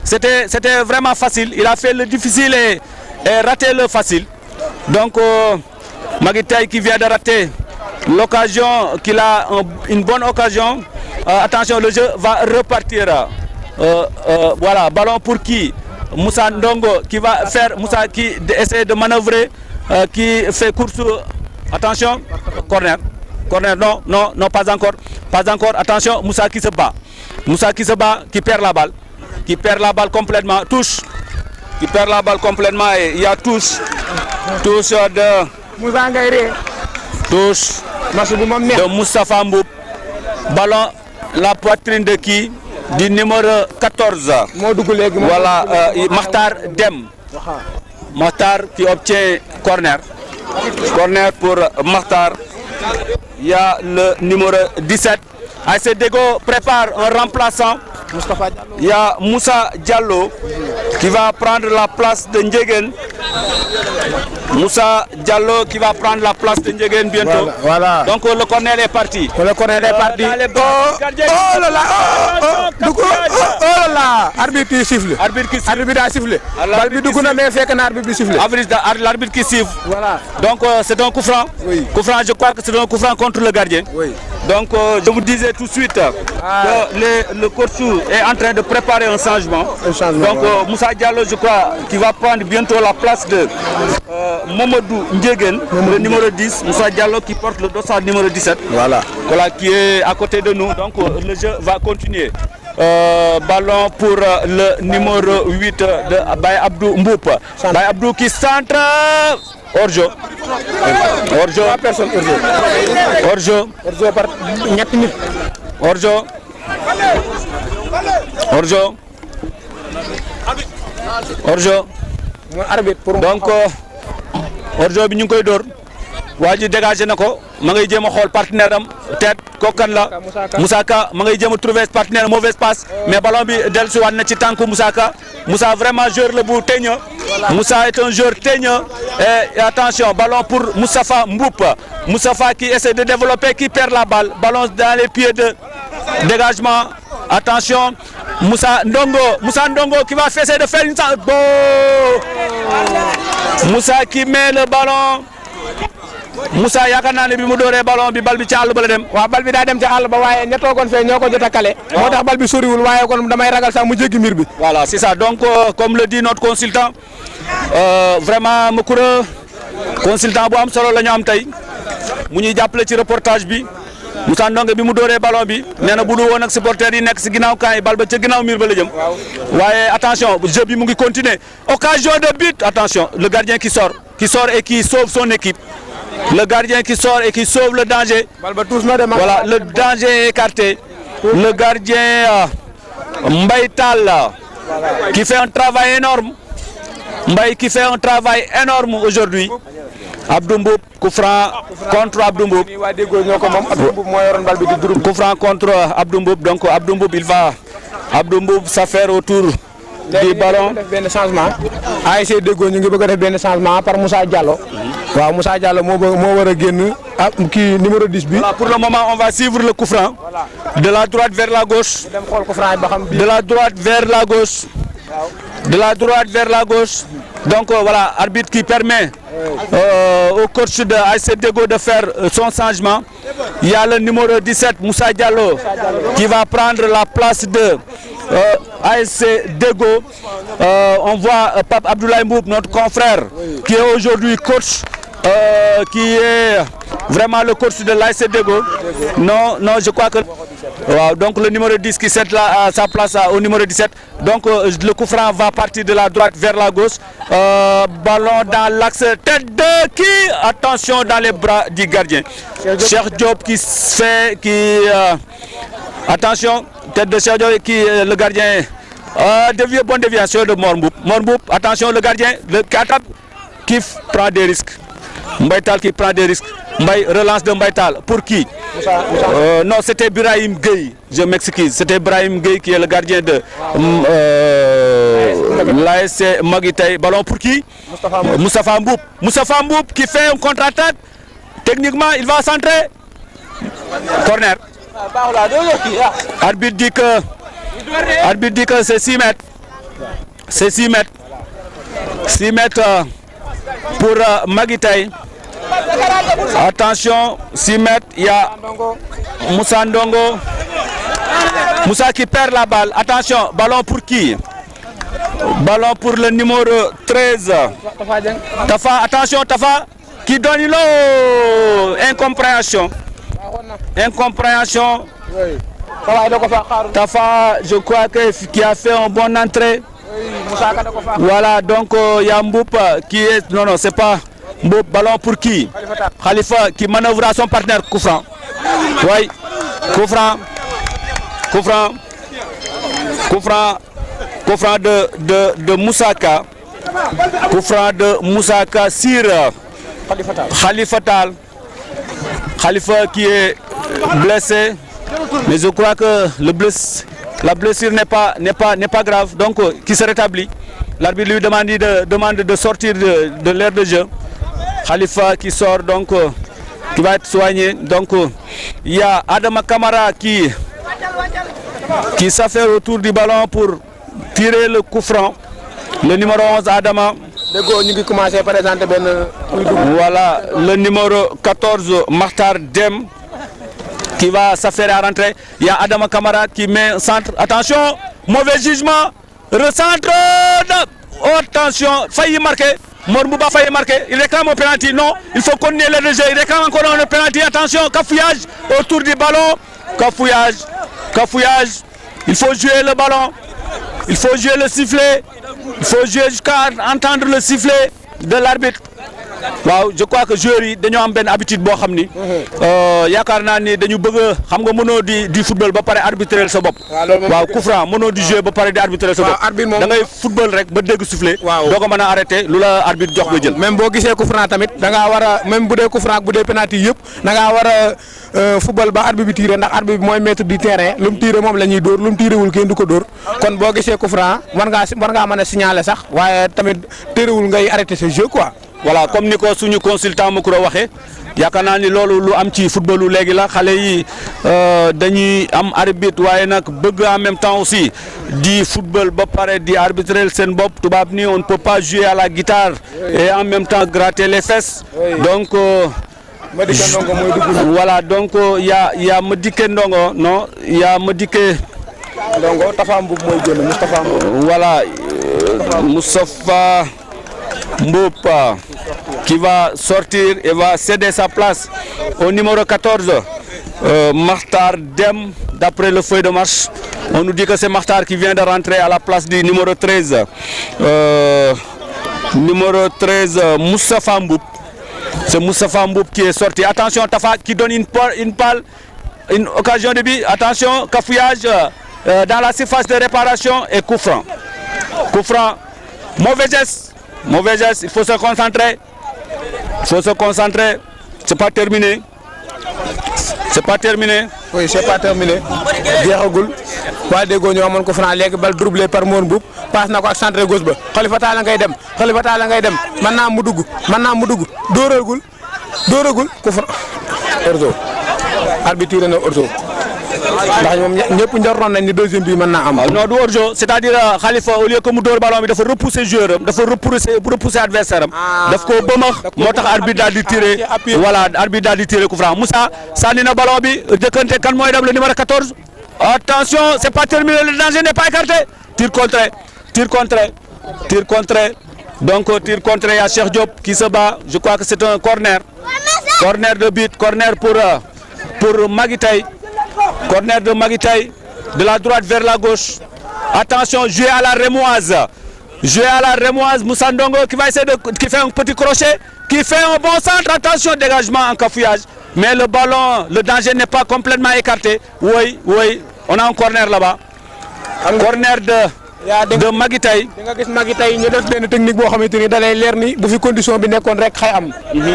C'était vraiment facile. Il a fait le difficile et raté le facile. Donc, Maguitaï qui vient de rater l'occasion, qu'il a une bonne occasion. Attention, le jeu va repartir. Voilà, ballon pour qui? Moussa Ndongo qui va faire, Moussa qui essaie de manœuvrer, qui fait course. Attention, corner. Corner, non, non, non, pas encore. Pas encore. Attention, Moussa qui se bat. Moussa qui se bat, qui perd la balle. Qui perd la balle complètement. Touche. Qui perd la balle complètement et il y a touche. Touche de. Moussa Ngaïré. Touche de Moustapha Mboup. Ballon, la poitrine de qui? Du numéro 14. Voilà, Makhtar Dem. Makhtar qui obtient corner. Corner pour Makhtar. Il y a le numéro 17. ASC Dego prépare un remplaçant. Il y a Moussa Diallo qui va prendre la place de Ndjegen. Moussa Diallo qui va prendre la place de Ndjegen bientôt. Voilà. Donc le corner est parti. Le corner est parti. Oh là là, oh là là, arbitre qui siffle. Arbitre a sifflé. L'arbitre qui siffle. Voilà. Donc c'est un coup franc. Oui. Coup franc, je crois que c'est un coup franc contre le gardien. Oui. Donc je vous disais tout de suite que le coach est en train de préparer un changement. Donc Moussa Diallo, je crois, qui va prendre bientôt la place de Momodou Ndjegen, le numéro 10. Moussa Diallo qui porte le dossard numéro 17. Voilà. Voilà, qui est à côté de nous. Donc le jeu va continuer. Ballon pour le numéro 8 de Baye Abdou Mboup. Baye Abdou qui centre. Orjo. Orjo. Personne Orjo. Orjo par ñetti nit. Orjo. Orjo. Orjo. Arbitre pour donc Orjo bi ñu ngi koy dóor. waa ji dégagé na ko ma ngay jéem a xool partenaire am tête kookan la Moussa Ka ma ngay jéem a trouver partenaire mauvaise passe mais ballon bi dellusiwaat na ci tànku Moussa Ka. Moussa vraiment joueur le bu teigneux. Moussa est un joueur teigneux et attention ballon pour Moustapha Mboup. Moustapha qui essaie de développer, qui perd la balle, ballon dans les pieds de dégagement. Attention Moussa Ndongo qui va essayer de faire une bon. Moussa qui met le ballon. Moussa yaakaar naa ne bi mu dooree ballon bi bal bi ci àll ba la dem. waaw bal bi daa dem ci àll ba waaye ña toogoon fee ñoo ko jot a kale. moo tax bal bi soriwul waaye kon damay ragal sax mu jéggi mbir bi. Voilà, c'est ça. Donc comme le dit notre consultant, vraiment Makoura consultant bu am solo la ñu am tey mu ñuy jàppale ci reportage bi. Moussa Ndongo bi mu dooree ballon bi nee na bu dul woon ak supporters yi nekk si ginnaaw camp yi bal ba ca ginnaaw miir ba la jëm. waaye attention jeu bi mu ngi continuer. Occasion de but, attention le gardien qui sort et qui sauve son équipe. Le gardien qui sort et qui sauve le danger. Voilà, le danger est écarté. Le gardien Mbaye Tall qui fait un travail énorme. Mbaye qui fait un travail énorme aujourd'hui. Abdou Mboup, coup franc contre Abdou Mboup. Coup franc contre Abdou Mboup. Donc Abdou Mboup, Abdou Mboup s'affaire autour du ballon. benn changement ASC Deggo ñu ngi bëgg a def benn changement par Moussa Diallo. waaw Moussa Diallo moo war a génn kii numéro 10 bi. Voilà, pour le moment on va suivre le coup franc. De la droite vers la gauche. dem xool coup franc ba xam. De la droite vers la gauche. De la droite vers la gauche. Donc voilà, arbitre qui permet au coach de ASC Deggo de faire son changement. Il y a le numéro 17 Moussa Diallo qui va prendre la place de ASC Deggo. On voit Pape Abdoulaye Mboup, notre confrère, qui est aujourd'hui coach, qui est vraiment le coach de l'ASC Deggo. Non, je crois que... Wow, donc le numéro 10 qui cède sa place au numéro 17. Donc le coup franc va partir de la droite vers la gauche. Ballon dans l'axe, tête de qui? Attention dans les bras du gardien. Cheikh Diop attention, tête de Cheikh Diop le gardien. Bonne déviation de Mor Mboup. Attention le gardien, qui prend des risques. Mbaye Tall qui prend des risques. Mbaye relance de Mbaye Tall. Pour qui? Non, c'était Brahim Gueye. Je m'excuse. C'était Brahim Gueye qui est le gardien de l'ASC Maguitaï. Ballon pour qui? Moustapha Mboup. Moustapha Mboup qui fait un contre-attaque. Techniquement, il va centrer. Corner. Arbitre dit que Arbitre dit que c'est 6 mètres. C'est 6 mètres. 6 mètres pour Magitay. Attention, 6 mètres, il y a Moussa Ndongo. Moussa qui perd la balle. Attention, ballon pour qui? Ballon pour le numéro 13. Tafa, attention, Tafa qui donne une incompréhension. Incompréhension. Tafa, je crois qui a fait une bonne entrée. Voilà, donc il y a Mboup qui est... Non, non, c'est pas Mboup. Ballon pour qui? Khalifa qui manœuvre à son partenaire. Koufran. Oui, Koufran. Koufran. Koufran. Koufran de Moussaka. Koufran de Moussaka sur Khalifa Tal. Khalifa qui est blessé. Mais je crois que la blessure n'est pas grave, donc qui se rétablit. L'arbitre lui demande de sortir de l'aire de jeu. Khalifa qui sort, donc qui va être soigné. Donc il y a Adama Kamara qui s'affaire autour du ballon pour tirer le coup franc. Le numéro 11 Adama. Voilà, le numéro 14 Makhtar Dem qui va s'affairer à rentrer. Il y a Adama Kamara qui met un centre. Attention, mauvais jugement. Recentre. Attention, failli marquer. Mormouba failli marquer. Il réclame un penalty. Non, il faut continuer le jeu. Il réclame encore un penalty. Attention, cafouillage autour du ballon. Cafouillage. Cafouillage. Il faut jouer le ballon. Il faut jouer le sifflet. Il faut jouer jusqu'à entendre le sifflet de l'arbitre. waaw je crois que joueurs yi dañoo am benn habitude boo xam ni yaakaar naa ni dañu bëgg xam nga mënoo di football ba pare arbitrer sa bopp. waaw coup franc mënoo di jouer ba pare di arbitrer sa bopp. da ngay football rek ba dégg soufflé. doo ko mën a arrêté lu la arbitre jox nga jël. même boo gisee coup franc tamit da ngaa war a même bu dee coup franc bu dee penalty yëpp da ngaa war a football ba arbitre bi tiré ndax arbitre bi mooy maître du terrain lu mu tiré moom la ñuy dóor lu mu tiréwul kenn du ko dóor kon boo gisee coup franc war ngaa mën a signaler sax waaye tamit téréwul ngay arrêté ce jeu quoi. voilà comme ni ko suñu consultant mu ko waxee yaakaar naa ni loolu lu am ci footballu léegi la xale yi dañuy am arbitre waaye nag bëgg en même temps aussi di football ba pare di arbitrer seen bopp tubaab ni on ne peut pas jouer à la guitare et en même temps gratter les fesses donc voilà donc y a Madické Ndongo non y a Madické Ndongo Tafa Mboup mooy génn Moustapha Mboup voilà Moustapha Mboup qui va sortir et va céder sa place au numéro 14 Makhtar Dem. D'après le feuille de marche on nous dit que c'est Makhtar qui vient de rentrer à la place du numéro 13 Moustapha Mboup. C'est Moustapha Mboup qui est sorti. Attention Tafa qui donne une occasion de but. Attention cafouillage dans la surface de réparation et coup franc. Coup franc. Mauvais geste, il faut se concentrer. C'est pas terminé. Oui, c'est pas terminé. jeexagul waa déggoo ñoo amoon ko franc léegi bal doublé par Mor Mboup passe na ko ak centre gauche ba Khalifa Talla ngay dem mën naa mu dugg dóoragul ko franc orzo arbitre na orzo ndax ñoom ñëpp njortoon nañ ni deuxième bi mën naa am. non du hors-jeu c'est-à-dire Khalifa au lieu que mu dóor ballon bi dafa repousser joueur am dafa repousser adversaire am. daf ko bëmax moo tax arbitre daal di tiré voilà arbitre daal di tiré coup franc Moussa sànni na ballon bi jëkkante kan mooy dem le numéro 14 attention c'est pas terminé le danger n'est pas écarté tir contré donc tir contré à Cheikh Diop qui se bat je crois que c'est un corner de but corner pour Magitay. Corner de Magitay, de la droite vers la gauche. Attention, jouer à la rémoise. Moussa Ndongo qui va essayer qui fait un petit crochet, qui fait un bon centre. Attention, dégagement en cafouillage. Mais le ballon, le danger n'est pas complètement écarté. Oui, on a un corner là-bas. Un corner de Magitay. di nga gis Magitay ñu def benn technique boo xamante ni da lay leer ni bu fi condition bi nekkoon rek xay am.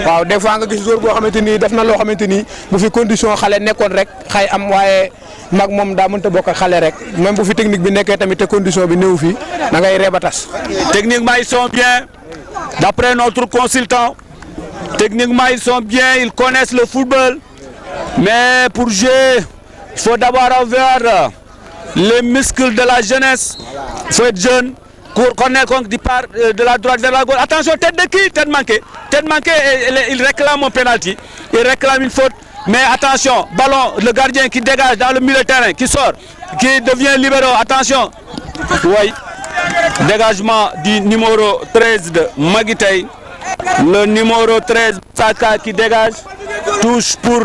waaw des fois nga gis joueur boo xamante ni def na loo xamante ni bu fi condition xale nekkoon rek xay am waaye mag moom daa mënta bokk ak xale rek même bu fi technique bi nekkee tamit te condition bi néew fi da ngay reeba tas. Techniquement ils sont bien d'après notre consultant. Techniquement ils sont bien, ils connaissent le football mais pour jouer il faut d'abord avoir les muscles de la jeunesse. Il faut être jeune. Corner du part de la droite vers la gauche. Attention, tête de qui? Tête manquée. Tête manquée, il réclame un penalty. Il réclame une faute. Mais attention, ballon, le gardien qui dégage dans le milieu de terrain, qui sort, qui devient libéro. Attention. Oui. Dégagement du numéro 13 de Magitei. Le numéro 13, Saka, qui dégage. Touche pour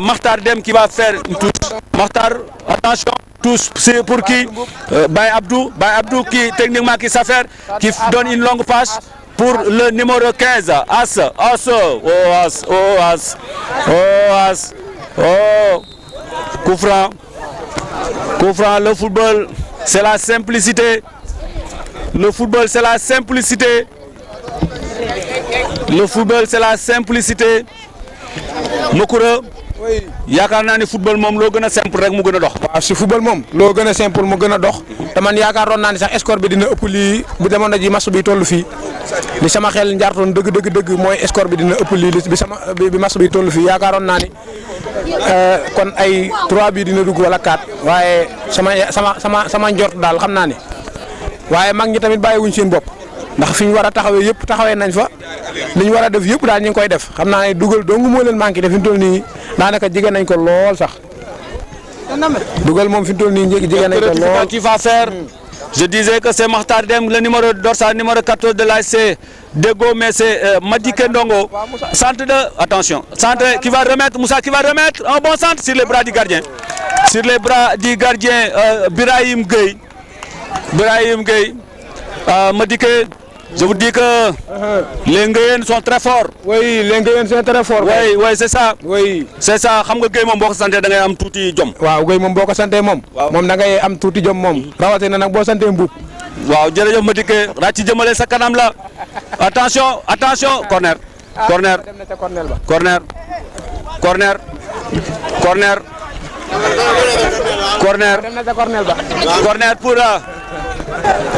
Makhtar Dem qui va faire une touche. Makhtar, attention. Tous, c'est pour qui? Baye Abdou qui techniquement qui s'affaire, qui donne une longue passe pour le numéro 15, As, coup franc, le football c'est la simplicité, le football c'est la simplicité, le football c'est la simplicité. Mokura yaakaar naa ne football moom loo gën a simple rek mu gën a dox. waaw si football moom loo gën a simple mu gën a dox te man yaakaaroon naa ne sax score bi dina ëpp lii bu jamono ji match bi toll fii li sama xel njaartoon dëgg mooy score bi dina ëpp lii bi match bi toll fii yaakaaroon naa ni kon ay 3 bi dina dugg wala 4 waaye sama njort daal xam naa ne waaye mag ñi tamit bàyyiwuñ seen bopp ndax fi ñu war a taxawee yëpp taxawee nañ fa li ñu war a def yëpp daal ñu ngi koy def xam naa ne dugal dong moo leen manqué def fi mu toll nii daanaka jigéen nañ ko lool sax dugal moom fi mu toll nii jigéen nañ ko lool. Qui va faire? Je disais que c'est Makhtar Dem, le numéro dorsal numéro 14 de l'ASC Dego, mais c'est Madiké Ndongo. Centre de attention, centre qui va remettre Moussa qui va remettre un bon centre sur les bras du gardien. Sur les bras du gardien Birahim Gueye. Madiké, je vous dis que les Nguyen sont très forts. Oui, les Nguyen sont très forts. Oui, c'est ça. Oui. C'est ça. Xam nga Gueye moom boo ko santee da ngay am tuuti jom. waaw Gueye moom boo ko santee moom. moom da ngay am tuuti jom moom. rawatina nag boo santee Mbuub. waaw jërëjëf Madické raa ci jëmale sa kanam la attention corner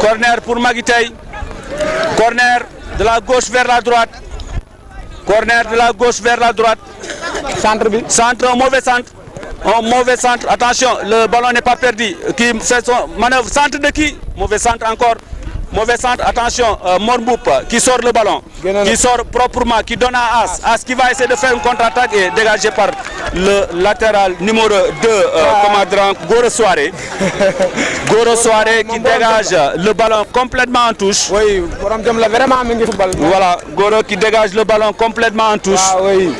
corner pour Magitei. Corner de la gauche vers la droite. Centre, un mauvais centre. Attention, le ballon n'est pas perdu. Qui fait son manœuvre. Centre de qui? Mauvais centre encore. Attention, Morboup qui sort le ballon. Qui sort proprement, qui donne à As. As qui va essayer de faire une contre-attaque et dégagé par le latéral numéro 2, commandant Goro Soare. Qui dégage le ballon complètement en touche. Oui, voilà, Goro qui dégage le ballon complètement en touche. Ah oui.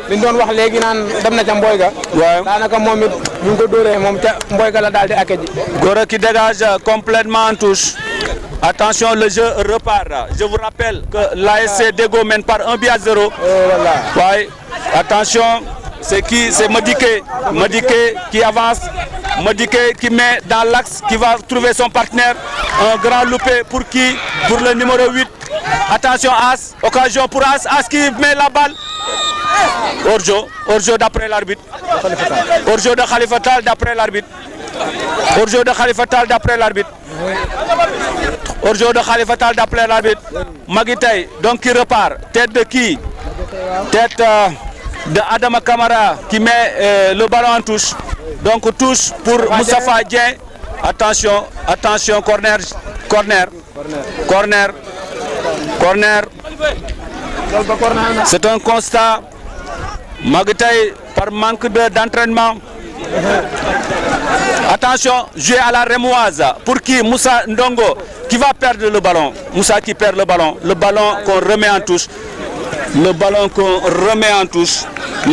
li ñu doon wax léegi naan dem na ca Mboy ga. waaw daanaka moom it ñu ngi ko dóoree moom ca Mboy ga la daal di ak ji. Goro qui dégage complètement en touche. Attention, le jeu repart. Je vous rappelle que l'ASC Dego mène par 1-0. Voilà. Ouais. Attention, c'est qui? C'est Madické qui avance. Madické qui met dans l'axe, qui va trouver son partenaire. Un grand loupé pour qui? Pour le numéro 8. Attention, As. Occasion pour As. As qui met la balle. Hors-jeu d'après l'arbitre. Hors-jeu de Khalifa Tall d'après l'arbitre. Hors-jeu de Khalifa Tall d'après l'arbitre. Magitei, donc qui repart. Tête de qui? Tête de Adama Kamara qui met le ballon en touche. Donc touche pour Moustapha Dieng. Attention, corner. C'est un constat. Magitei par manque d'entraînement. Attention, jouer à la rémoise. Pour qui? Moussa Ndongo qui va perdre le ballon. Moussa qui perd le ballon. Le ballon qu'on remet en touche. Le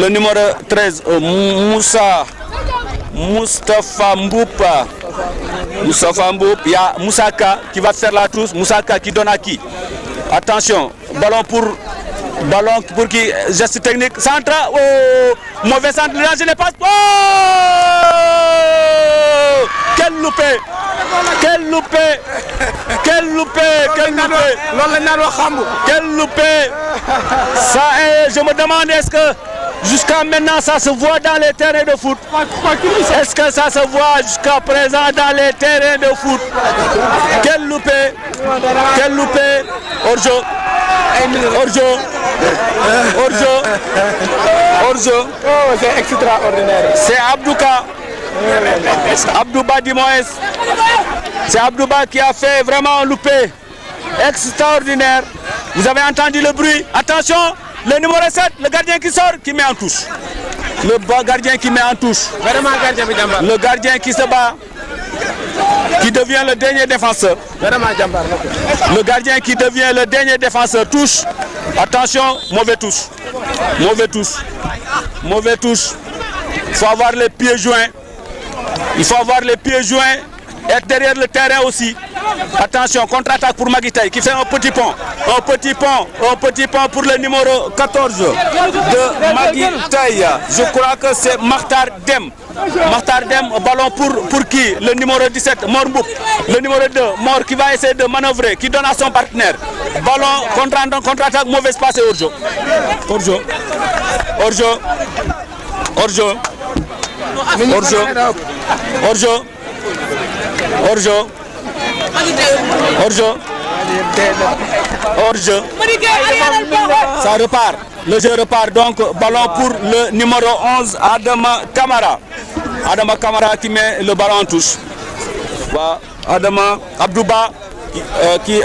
numéro 13, Moustapha Mboup. Il y a Moussaka qui va faire la touche. Moussaka qui donne à qui? Attention, ballon pour qui? Geste technique. Centre. Oh, mauvais centre. Là, je n'ai pas. Oh, quel loupé. Ça est, je me demande est-ce que jusqu'à maintenant ça se voit dans les terrains de foot. Est-ce que ça se voit jusqu'à présent dans les terrains de foot? Quel loupé. Hors-jeu. Oh, c'est extraordinaire. C'est Abdouka. Abdouba Dimoes. C'est Abdouba qui a fait vraiment un loupé extraordinaire. Vous avez entendu le bruit. Attention, le numéro 7, le gardien qui sort, qui met en touche. Le gardien qui met en touche. Vraiment gardien bi jàmbaar. Le gardien qui se bat, qui devient le dernier défenseur. Vraiment jàmbaar. Le gardien qui devient le dernier défenseur touche. Attention, mauvais touche. Mauvais touche. Mauvais touche. Il faut avoir les pieds joints. Il faut avoir les pieds joints. Et derrière le terrain aussi. Attention, contre-attaque pour Magitay qui fait un petit pont. Un petit pont pour le numéro 14 de Magitay. Je crois que c'est Makhtar Dem. Makhtar Dem, ballon pour qui? Le numéro 17, Mor Mboup. Le numéro 2, Mor qui va essayer de manœuvrer, qui donne à son partenaire. Ballon contre-attaque, mauvaise passe et hors-jeu. Hors-jeu. Hors-jeu. Hors-jeu. Hors-jeu. Hors-jeu. Hors-jeu. Hors-jeu. Hors-jeu. Ça repart. Le jeu repart. Donc, ballon pour le numéro 11, Adama Kamara. Adama Kamara qui met le ballon en touche. Voilà. Adama Abdouba qui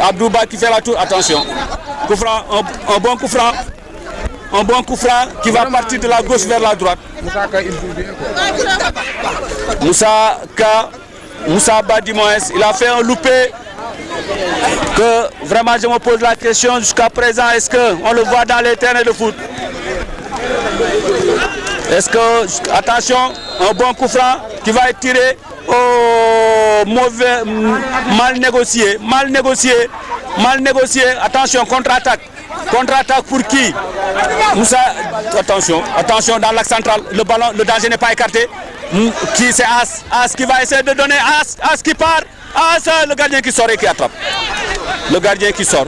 fait la touche. Attention. Coup franc, un bon coup franc. Un bon coup franc qui va partir de la gauche vers la droite. Moussa Badimoes, il a fait un loupé que vraiment je me pose la question jusqu'à présent, est-ce qu'on le voit dans les terrains de foot? Est-ce que, attention, un bon coup franc qui va être tiré au mauvais, mal négocié, attention, contre-attaque. Contre-attaque pour qui? Moussa, attention dans l'axe central, le ballon, le danger n'est pas écarté. Qui c'est As qui va essayer de donner, As qui part, le gardien qui sort et qui attrape. Le gardien qui sort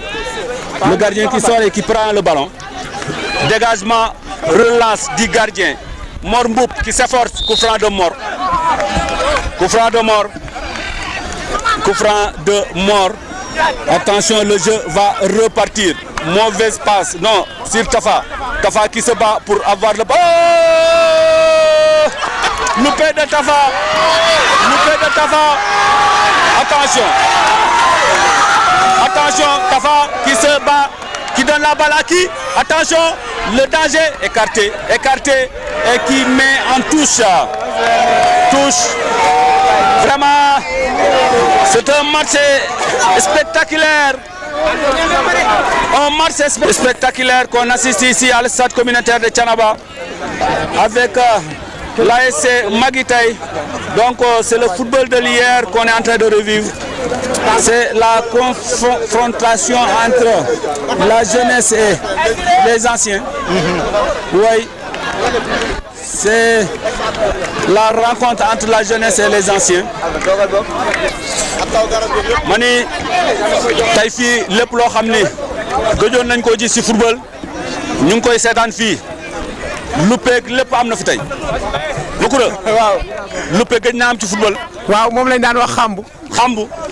et qui prend le ballon. Dégagement, relance du gardien. Mor Mboup qui s'efforce, coup franc de Mor. Coup franc de Mor. Attention, le jeu va repartir. Mauvaise passe, non, sur Tafa. Tafa qui se bat pour avoir le ballon. Loupé de Tafa. Attention, Tafa qui se bat, qui donne la balle à qui? Attention, le danger écarté et qui met en touche. Vraiment, c'est un match spectaculaire. Un match spectaculaire qu'on assiste ici à le stade communautaire de Thiénaba avec l'ASC Magitay. Donc c'est le football de l'hier qu'on est en train de revivre. C'est la confrontation entre la jeunesse et les anciens. Oui, c'est la rencontre entre la jeunesse et les anciens. Mani tey fii lépp loo xam ni gëjoon nañ koo gis ci football ñu ngi koy seetaan fii lupeeg lépp am na fi tey. waaw luppe gëj naa am ci football. waaw moom lañ daan wax xambu.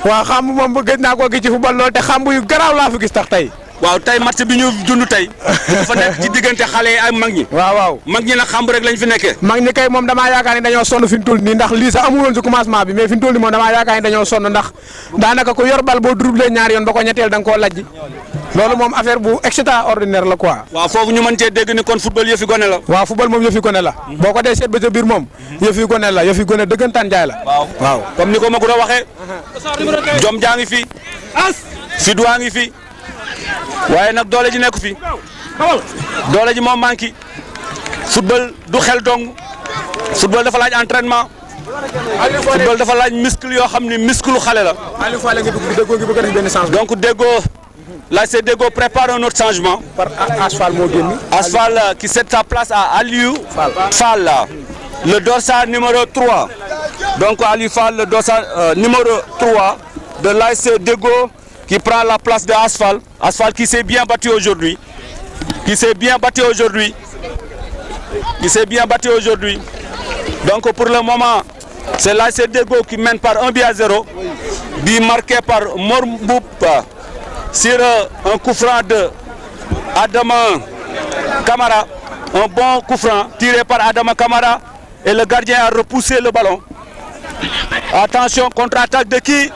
waaw xambu moom gëj naa koo gis ci football lool te xambu yu garaaw laa fi gis tax tey. waaw tey match bi ñu dund tey dafa nekk ci diggante xale yi ak mag ñi. waaw mag ñi nag xamb rek lañ fi nekkee. mag ñi kay moom damaa yaakaar ni dañoo sonn fi mu toll nii ndax lii sax amul woon ci commencement bi mais fi mu toll nii moom damaa yaakaar ni dañoo sonn ndax daanaka ku yor bal boo dribblé ñaari yoon ba ko ñetteel da nga koo lajj loolu moom affaire bu extraordinaire la quoi. waaw foofu ñu mën cee dégg ni kon football yëfi gone la. waaw football moom yëfi gone la. boo ko dee seet ba ca biir moom yëfi gone la yëfi gone dëggantaan jaay la. waaw comme ni ko ma ko doon waxee. jom jaa ngi fi. fi duwaa ngi fi. waaye nag doole ji nekku fi doole ji moom manqué football du xel dong football dafa laaj entraînement football dafa laaj muscle yoo xam ni muscle xale la. donc Déggo là c'est Déggo prépare un autre changement. par Asfal moo génn. Asfal qui cède sa place à Aliou Fall le dorsal numéro 3 donc Aliou Fall le dorsal numéro 3 de l'ASC Déggo qui prend la place de Asfal. Asfal qui s'est bien battu aujourd'hui. Donc pour le moment, c'est l'ASC Déggo qui mène par 1-0. But marqué par Mor Mboup sur un coup franc de Adama Kamara. Un bon coup franc tiré par Adama Kamara et le gardien a repoussé le ballon. Attention, contre-attaque de qui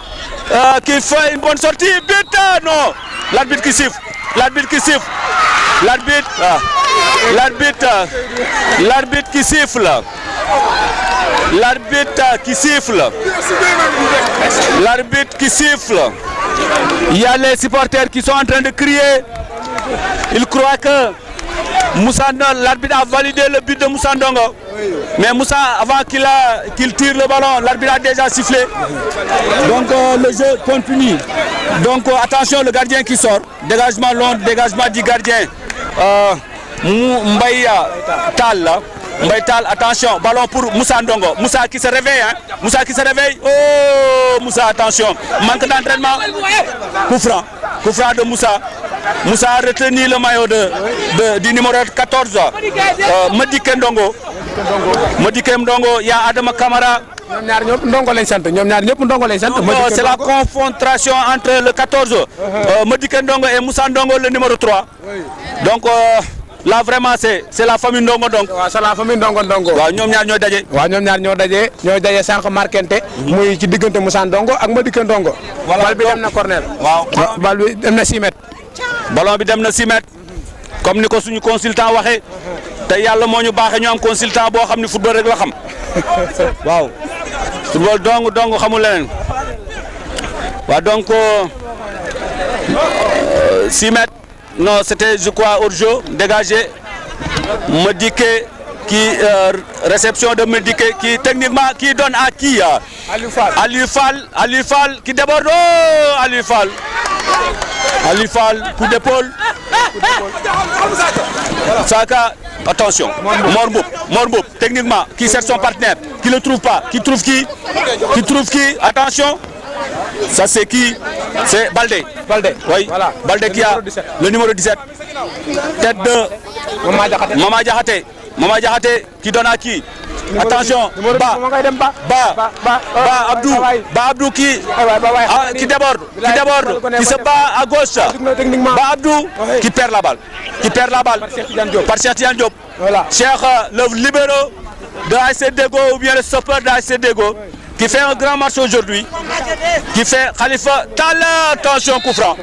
fait une bonne sortie. But, non. L'arbitre qui siffle. L'arbitre qui siffle. L'arbitre qui siffle. L'arbitre qui siffle. L'arbitre qui siffle. Il y a les supporters qui sont en train de crier. Ils croient que l'arbitre a validé le but de Moussa Ndongo. Mais Moussa, avant qu'il tire le ballon, l'arbitre a déjà sifflé. Donc le jeu continue. Donc attention, le gardien qui sort. Dégagement long, dégagement du gardien. Mbaye Tal. Mbaye Tal, attention, ballon pour Moussa Ndongo. Moussa qui se réveille. Hein? Moussa qui se réveille. Oh, Moussa, attention. Manque d'entraînement. Coup franc de Moussa. Moussa a retenu le maillot du numéro 14. Madické Ndongo. Madické Ndongo, il y a Adama Kamara. C'est la confrontation entre le 14, Madické Ndongo et Moussa Ndongo, le numéro 3. Donc là vraiment c'est la famille Ndongo donc. C'est la famille Ndongo. Waaw ñoom ñaar ñoo daje. Waaw ñoom ñaar ñoo daje sànq marquente muy ci diggante Moussa Ndongo ak Madické Ndongo. Bal bi dem na corner. Waaw bal bi dem na 6 mètres. Ballon bi dem na 6 mètres. Comme ni ko suñu consultant waxee. Te yàlla moo ñu baaxee ñu am consultant boo xam ne football rek la xam. Waaw. Football dong xamul leneen. Waaw donc 6 mètres. Non, c'était je crois hors-jeu dégagé. Madické qui réception de Madické qui techniquement qui donne à qui? Aliou Fall qui déborde. Oh, Aliou Fall coup d'épaule. Saka, attention. Mor Mboup techniquement qui cherche son partenaire, qui le trouve pas, qui trouve qui? Attention. Ça c'est qui? C'est Baldé. Oui. Voilà. Baldé qui a le numéro 17. Tête de Mama Diakhaté qui donne à qui? Attention. Abdou qui déborde. Qui se bat à gauche. Abdou qui perd la balle. Par Cheikh Tidiane Diop. Cheikh, le libéro de ASC Deggo ou bien le stopper de ASC Deggo qui fait un grand match aujourd'hui. Qui fait Khalifa Tall. Attention, coup franc.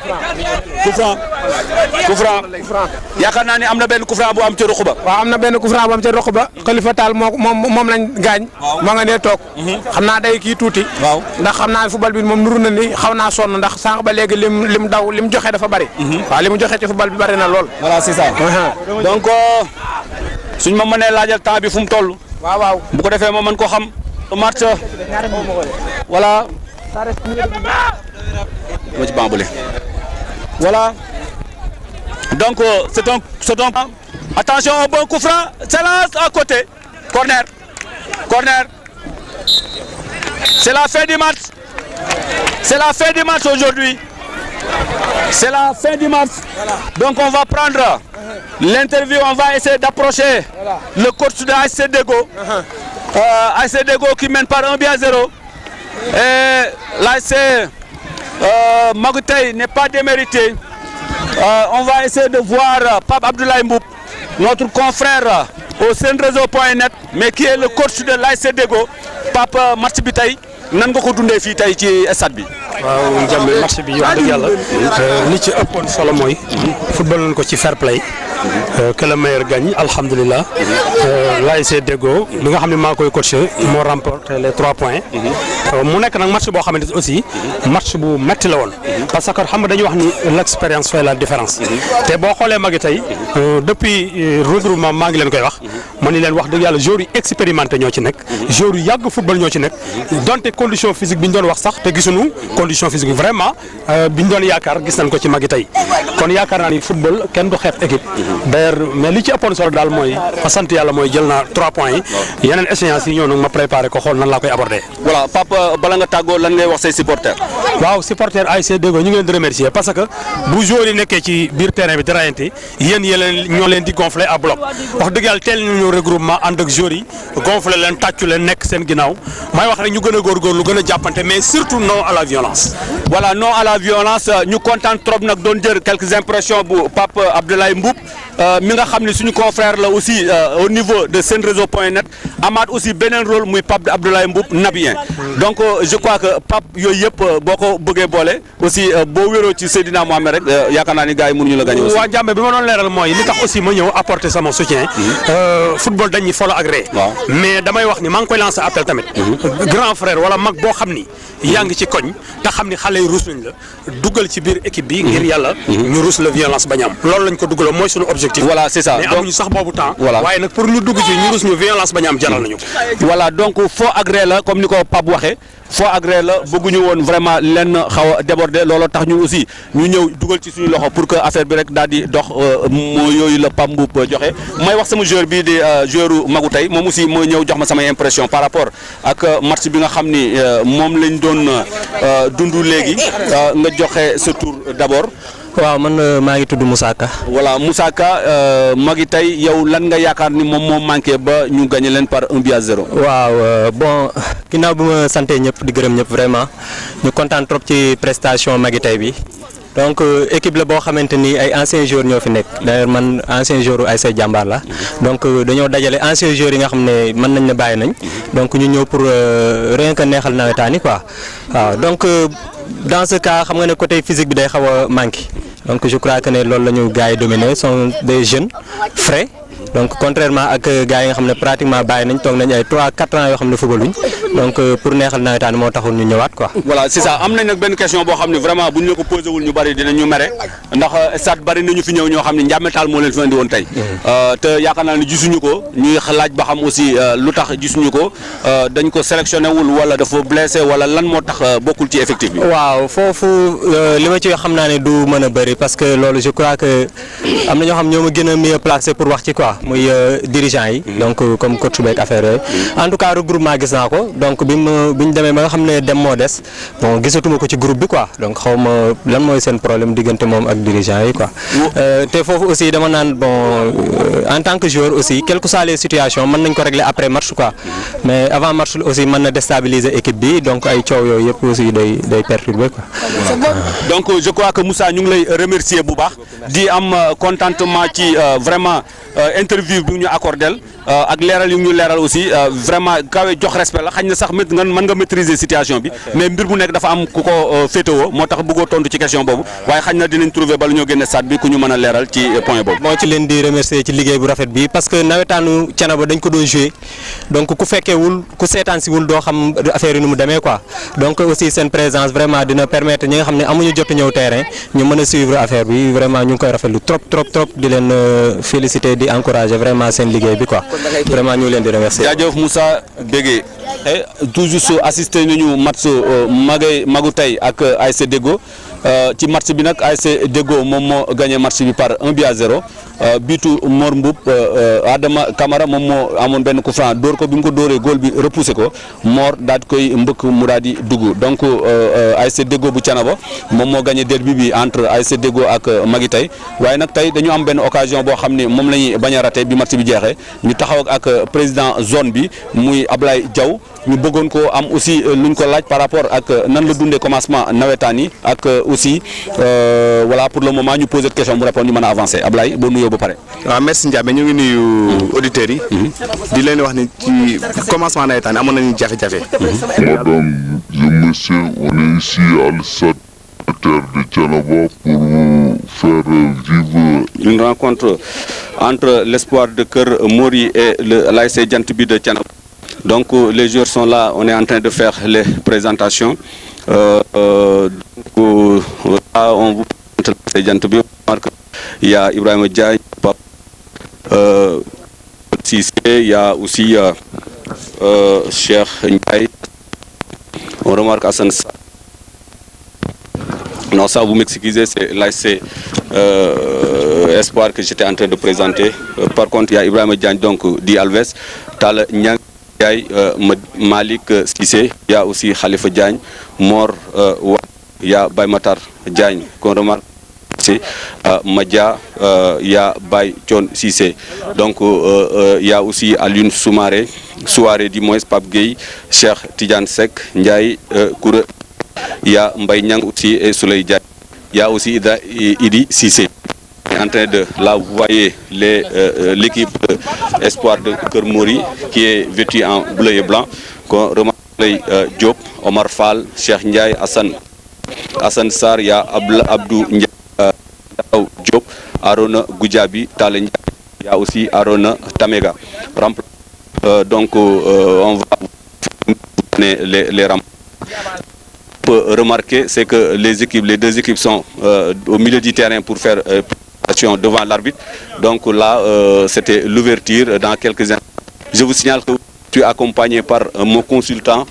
Yaakaar naa ni am na benn coup franc bu am ci ruq ba. Waaw am na benn coup franc bu am ci ruq ba. Khalifa Tall moom lañ gaañ. moo nga nee toog. xam naa day kii tuuti. waaw ndax xam naa football bi moom nuru na ni xaw naa sonn ndax sànq ba léegi lim joxe dafa bari. waaw li mu joxe ci football bi bari na lool. Voilà c'est ça. Donc suñ ma mënee laajal temps bi fu mu toll. waaw bu ko defee ma mën ko xam. Match voilà. Voilà. Donc c'est un attention, un bon coup franc, s'élance à côté. Corner. C'est la fin du match aujourd'hui. C'est la fin du match. Donc on va prendre l'interview, on va essayer d'approcher le coach de ASC Deggo. ASC Deggo qui mène par 1-0. Et l'ASC Magoutey n'est pas démérité. On va essayer de voir Pape Abdoulaye Mboup, notre confrère au senreseau.net, mais qui est le coach de l'ASC Deggo. Pape, match bi tey nan nga ko dundee fii tey ci stade bi. waaw Ndiamé match bi wax dëgg yàlla li ci ëppoon solo mooy football nañ ko ci fair play que le meilleur gagne alhamdulilah. l'ASC Deggo li nga xam ne maa koy coaché moo remporté les 3 points. mu nekk nag match boo xamante aussi match bu metti la woon. parce que xam nga dañuy wax ni l'expérience fait la différence. te boo xoolee magi tey depuis regroupement maa ngi leen koy wax ma ni leen wax dëgg yàlla joueurs yi expérimenté ñoo ci nekk. joueurs yu yàgg football ñoo ci nekk donte condition physique bi ñu doon wax sax te gisuñu condition physique bi vraiment bi ñu doon yaakaar gis nañ ko ci magi tey kon yaakaar naa ni football kenn du xeeb équipe. d'ailleurs mais li ci ëppoon solo daal mooy fa sant yàlla mooy jël naa 3 points yi yeneen échéances yi ñëw nag ma préparé ko xool nan laa koy aborder. Voilà Pape bala nga tàggoo lan ngay wax say supporters. waaw supporters ASC Deggo ñu ngi leen di remercier parce que bu joueurs yi nekkee ci biir terrain bi di rayante yéen ñoo leen di gonfler à bloc wax dëgg yàlla teel nañu regroupement ànd ak joueurs yi gonfler leen tàccu leen nekk seen ginnaaw may wax rek ñu gën a góorgóorlu gën a jàppante mais surtout non à la violence. Voilà non à la violence ñu kontaan trop nag doon jël quelques impressions bu Pape Abdoulaye Mboup mi nga xam ne suñu confrère la aussi au niveau de senreseau.net amaat aussi beneen rôle muy Pape Abdoulaye Mboup Nabien donc je crois que Pape yooyu yëpp boo ko bëggee boole aussi boo wéroo ci Seydina Mohamed rek yaakaar naa ni gars yi mënuñu la gagné aussi. waa Ndiamé bi ma doon leeral mooy li tax aussi ma ñëw apporter sama soutien football dañuy follow agré mais damay wax ni maa ngi koy lancer appel tamit grand frère wala mag boo xam ni yaa ngi ci koñ te xam ni xale yi ruus nañ la duggal ci biir équipe bi ngir yàlla ñu ruus la violence bañ am loolu lañ ko duggaloo mooy suñu objectif. voilà c'est ça mais amuñu sax boobu temps. voilà waaye nag pour ñu dugg ci ñu ruus ñu violence bañ am jaral nañu. voilà donc foo agré la comme ni ko Pape waxee foo agré la bëgguñu woon vraiment lenn xaw a déborder looloo tax ñun aussi ñu ñëw dugal ci suñu loxo pour que affaire bi rek daal di dox moo yooyu la Pape Mboup joxe may wax sama joueur bii di joueur magu tey moom aussi moo ñëw jox ma samay impression par rapport ak match bi nga xam ni moom lañ doon dund léegi nga joxe sa tour d'abord. waaw man maa ngi tudd Moussa Ka. voilà Moussa Ka magi tey yow lan nga yaakaar ni moom moo manqué ba ñu gagné leen par 1-0. waaw bon ginnaaw bi ma santee ñëpp di gërëm ñëpp vraiment ñu kontaan trop ci prestation magi tey bi donc équipe la boo xamante ni ay anciens joueurs ñoo fi nekk d'ailleurs man ancien joueur ASC Jàmbaar la donc dañoo dajale anciens joueurs yi nga xam ne mën nañ ne bàyyi nañ donc ñu ñëw pour rien que neexal nawetaani quoi waaw donc dans ce cas xam nga ne côté physique bi day xaw a manqué donc je crois que ne loolu la ñu gars yi dominé sont des jeunes frais donc contrairement ak gars yi nga xam ne pratiquement bàyyi nañ toog nañ ay 3-4 ans yoo xam ne footballuñ donc pour neexal nawetaan moo taxul ñu ñëwaat quoi. voilà c'est ça am nañ nag benn question boo xam ne vraiment bu ñu la ko posé wul ñu bari dinañu mere ndax stade bari nañu fi ñëw ñoo xam ne Ndiamé Tall moo leen fi andi woon tey te yaakaar naa ne gisuñu ko ñuy laaj ba xam aussi lu tax gisuñu ko dañ ko sélectionné wul wala dafa blessé wala lan moo tax bokkul ci effectif bi. waaw foofu li ma ci xam naa ne du mën a bëri parce que loolu je crois que am na ñoo xam ñoo ma gën a mieux placé pour wax ci quoi muy dirigeant yi. donc comme coach beeg affaire yooyu en tout cas regroupement gis naa ko donc bi ñu demee ba nga xam ne dem moo des bon gisatuma ko ci groupe bi quoi donc xaw ma lan mooy seen problème diggante moom ak dirigeant yi quoi. te foofu aussi dama naan bon en tant que joueur aussi quelles que soient les situations mën nañ ko régler après match quoi mais avant match aussi mën na déstabiliser équipe bi donc ay coow yooyu yëpp aussi day perturber quoi. donc je crois que Moussa ñu ngi lay remercier bu baax di am contentement ci vraiment interview bi ñu accordel ak leeral yu ñu leeral aussi vraiment kawe jox respect la xañ na sax mën nga maîtriser situation bi mais mbir bu nekk dafa am ku ko féetewoo moo tax bëggoo tontu ci question boobu waaye xañ na dinañ trouver bala ñoo génne stade bi ku ñu mën a leeral ci point boobu. moo ci leen di remercier ci liggéey bu rafet bi parce que nawetaanu Thiénaba dañ ko doon jouer donc ku fekkeewul ku seetaan si wul doo xam affaire yi nu mu demee quoi donc aussi seen présence vraiment dina permettre ñi nga xam ne amuñu jot ñëw terrain ñu mën a suivre affaire bi vraiment ñu ngi koy rafetlu trop di leen féliciter di encourager vraiment seen liggéey bi quoi vraiment ñu leen di remercier. jaajëf Moussa Bégué tout juste assisté nañu match magu tey ak ASC Deggo ci match bi nag ASC Deggo moom moo gagné match bi par 1-0 biitu Mor Mboup Adama Camara moom moo amoon benn coup franc dóor ko bi mu ko dóoree góol bi repoussé ko Mor daal di koy mbëkk mu daal di dugg donc ASC Deggo bu Thiénaba moom moo gagné derby bi entre ASC Deggo ak Magi tey waaye nag tey dañu am benn occasion boo xam ne moom la ñuy bañ a raté bi match bi jeexee ñu taxaw ak président zone bi muy Ablaye Diaw ñu bëggoon ko am aussi luñ ko laaj par rapport ak nan la dundee commencement nawetaan yi ak aussi voilà pour le moment ñu poser question bu répondre ñu mën a avancer Ablaye boo nuyoo ba pare. waaw merci Ndiamé ñu ngi nuyu auditeurs yi. di leen wax ni ci commencement nawetaan amoon nañu jafe-jafe. Madame et monsieur, on est ici à l'stade de Thiénaba pour faire vivre une rencontre entre l'espoir de Kër Mori et l'ASC Jant Bi de Thiénaba. Donc les joueurs sont là, on est en train de faire les présentations. Donc, là, on vous présente l'ASC Jant Bi. Il y a Ibrahima Diagne, Cissé, il y a aussi Cheikh Ndiaye. On remarque Hassan Sa. Non, ça vous m'excusez, c'est l'ASC Espoir que j'étais en train de présenter. Par contre, il y a Ibrahima Diagne, donc dit Alves, Tal Nyang, Malik Cissé, il y a aussi Khalifa Diagne, Mor il y a Baymatar Diagne, qu'on remarque. Madia, il y a Bay John Cissé. Donc il y a aussi Alioune Souaré du moins, Pape Gueye, Cheikh Tidiane Sek, Ndiaye Koure. Il y a Mbaye Niang aussi et Souley Diagne. Il y a aussi Idi Cissé. en train de, là vous voyez l'équipe espoir de Keur Mori qui est vêtue en bleu et blanc. Qu'on remarque Diop, Omar Fall, Cheikh Ndiaye, Hassan Sarr, il y a Abdou Ndiaye, Diop, Arona Goudiaby, Tale Ndiaye, il y a aussi Arona Tamega. Donc on va vous donner les remplacements. On peut remarquer, c'est que les deux équipes sont au milieu du terrain pour faire prestation devant l'arbitre. Donc là, c'était l'ouverture dans quelques instants. Je vous signale que je suis accompagné par mon consultant,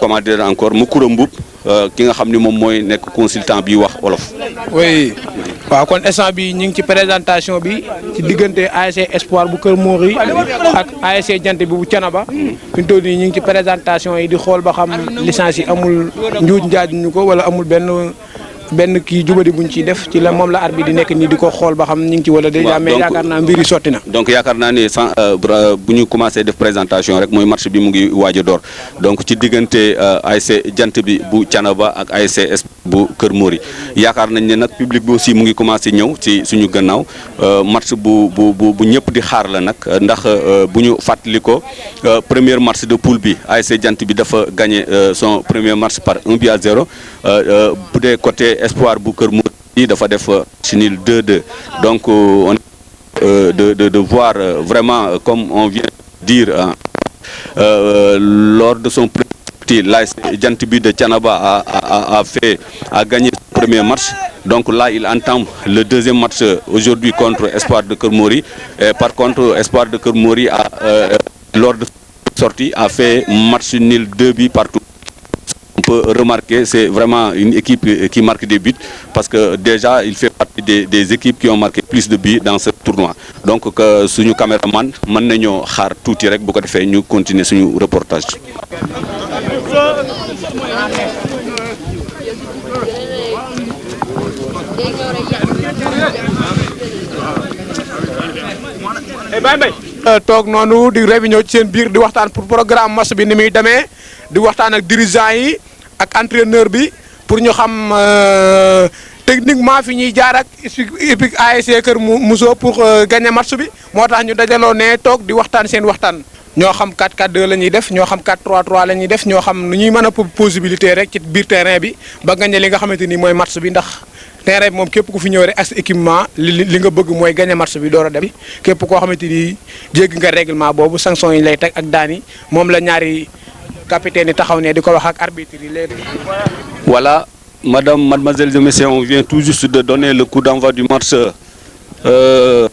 comment dire encore, Moukoura Mboup, qui nga xam ni moom mooy nekk consultant bi wax wolof. Oui waaw kon instant bi ñu ngi ci présentation bi ci diggante ASC Espoir bu Keur Mori ak ASC Jant bi bu Thiénaba fi mu toll nii ñu ngi ci présentation yi di xool ba xam licence yi amul njuuj njaaj ñu ko wala amul benn kii jubadi buñ ciy def ci la moom la arbitre di nekk nii di ko xool ba xam ñu ngi ci wala déjà mais yaakaar naa mbir yi sotti na. Donc yaakaar naa ne sans bu ñu commencé def présentation rek mooy match bi mu ngi waaj a door donc ci diggante ASC Jant bi bu Thiénaba ak ASC bu Keur Mori yaakaar nañ ne nag public bi aussi mu ngi commencé ñëw ci suñu gannaaw match bu ñëpp di xaar la nag ndax bu ñu fàttali ko premier match de poule bi ASC Jant bi dafa gagné son premier match par 1-0 bu dee côté Espoir bu Keur Mori dafa def nul 2-2 donc on de voir vraiment comme on vient de dire lors de son premier l'ASC Jant bi de Thiénaba a gagné son premier match. Donc là il entame le deuxième match aujourd'hui contre Espoir de Keur Mori. Par contre Espoir de Keur Mori lors de sa sortie a fait match nul 2 buts partout. On peut remarquer, c'est vraiment une équipe qui marque des buts parce que déjà il fait partie des équipes qui ont marqué plus de buts dans ce tournoi. Donc que suñu caméraman mën nañoo xaar tuuti rek bu ko defee ñu continuer suñu reportage. toog noonu di réunion ci seen biir di waxtaan pour programme match bi ni muy demee di waxtaan ak dirigeant yi ak entraîneur bi pour ñu xam techniquement fi ñuy jaar ak équipe ASC Keur Mousso pour gagner match bi moo tax ñu dajaloo ne toog di waxtaan seen waxtaan. ñoo xam 4-4-2 la ñuy def ñoo xam 4-3-3 la ñuy def ñoo xam nu ñuy mën a possibilité rek ci biir terrain bi ba gagner li nga xamante ni mooy match bi ndax. terrain bi moom képp ku fi ñëw rek ak équipement li nga bëgg mooy gagner match bi door a dem képp koo xamante ni jéggi nga règlement boobu sanction yi lay teg ak daan yi moom la ñaari capitaine yi taxaw ne di ko wax ak arbitre yi léegi. Voilà, mademoiselles et messieurs, on vient tout juste de donner le coup d'envoi du match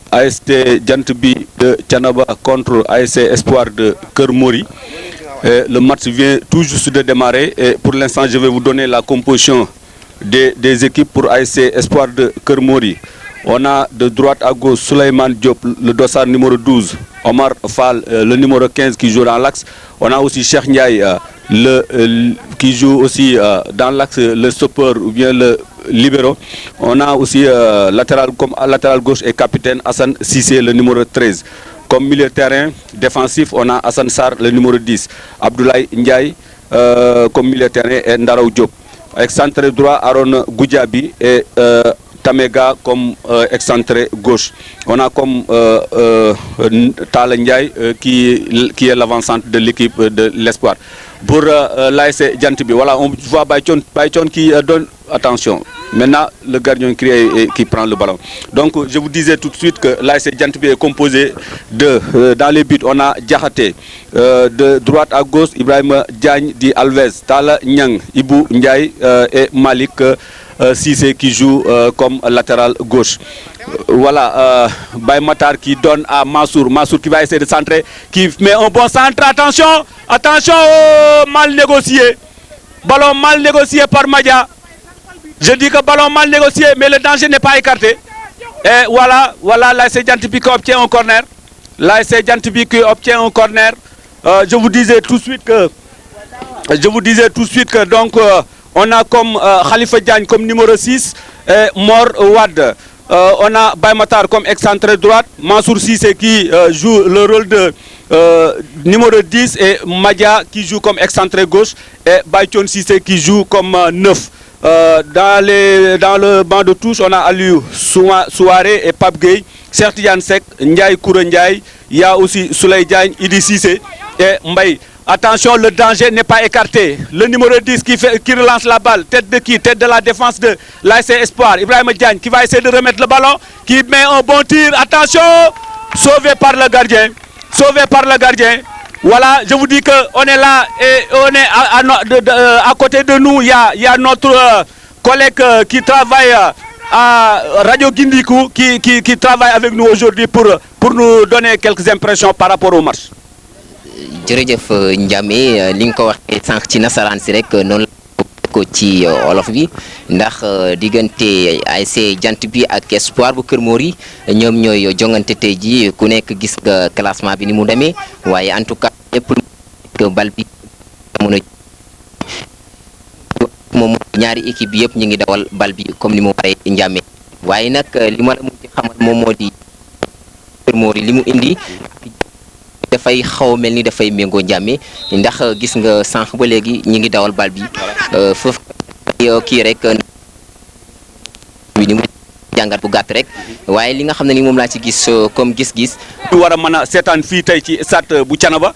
ASC Jant bi de Thiénaba contre ASC Espoir de Keur Mori. Le match vient tout juste de démarrer et pour l'instant je vais vous donner la composition des équipes pour ASC Espoir de Keur Mori. On a de droite à gauche Souleymane Diop, le dossard numéro 12, Omar Fall, le numéro 15 qui joue dans l'axe. On a aussi Cheikh Ndiaye, qui joue aussi dans l'axe, le stopper ou bien le libéro. On a aussi latéral gauche et capitaine Hassan Cissé, le numéro 13. Comme milieu de terrain défensif, on a Hassan Sarr, le numéro 10. Abdoulaye Ndiaye comme milieu de terrain et Ndaraw Diop. Excentré droit, Aaron Goudiaby et Tamega comme excentré gauche. On a comme Tale Ndiaye qui est l'avancante de l'équipe de l'Espoir. Pour l'ASC Jant bi, voilà, on voit Baychon qui donne attention. Maintenant, le gardien qui prend le ballon. Donc, je vous disais tout de suite que l'ASC Jant bi est composé dans les buts, on a Diakhaté, de droite à gauche, Ibrahima Diagne, Di Alves, Tala Nyang, Ibou Ndiaye et Malik Cissé qui joue comme latéral gauche. Voilà, Baye Matar qui donne à Mansour qui va essayer de centrer, qui met un bon centre. Attention, mal négocié. Ballon mal négocié par Madia. Je dis que ballon mal négocié, mais le danger n'est pas écarté. Et voilà, l'ASC Jant bi qui obtient un corner. L'ASC Jant bi qui obtient un corner. Je vous disais tout de suite que donc on a comme Khalifa Diagne comme numéro 6 et Mor Wad. On a Baye Matar comme excentré droite, Mansour Cissé qui joue le rôle de numéro 10 et Madia qui joue comme excentré gauche et Baychon Cissé qui joue comme 9. Dans le banc de touche, on a Aliou Souaré et Pape Gueye, Cheikh Tidiane Seck, Ndiaye Koura Ndiaye, il y a aussi Souley Diagne, Idi Cissé et Mbaye. Attention, le danger n'est pas écarté. Le numéro 10 qui relance la balle, tête de qui? Tête de la défense de l'ASC Espoir. Ibrahima Diagne qui va essayer de remettre le ballon, qui met un bon tir. Attention, sauvé par le gardien. Sauvé par le gardien. Voilà, je vous dis qu'on est là et on est à côté de nous. Il y a notre collègue qui travaille à Radio Guindikou qui travaille avec nous aujourd'hui pour nous donner quelques impressions par rapport au match. jërëjëf Ndiamé li nga ko waxee sànq ci nasaraan si rek noonu la ko ci olof bi ndax diggante ASC Jant bi ak Espoir bu Kër Mori ñoom ñooy jongante tey ji ku nekk gis nga classement bi ni mu demee waaye en tout cas lépp bal bi mën a moom ñaari équipe bi yëpp ñu ngi dawal bal bi comme ni mu waree Ndiamé waaye nag li ma la mën ci xamal moom moo di Kër Mori li mu indi dafay xaw a mel ni dafay méngoo Ndiamé ndax gis nga sànq ba léegi ñi ngi dawal bal bi foofu kii rek ni mu jàngat bu gàtt rek waaye li nga xam ne ni moom laa ci gis comme gis-gis ñu war a mën a seetaan fii tey ci stade bu Thiénaba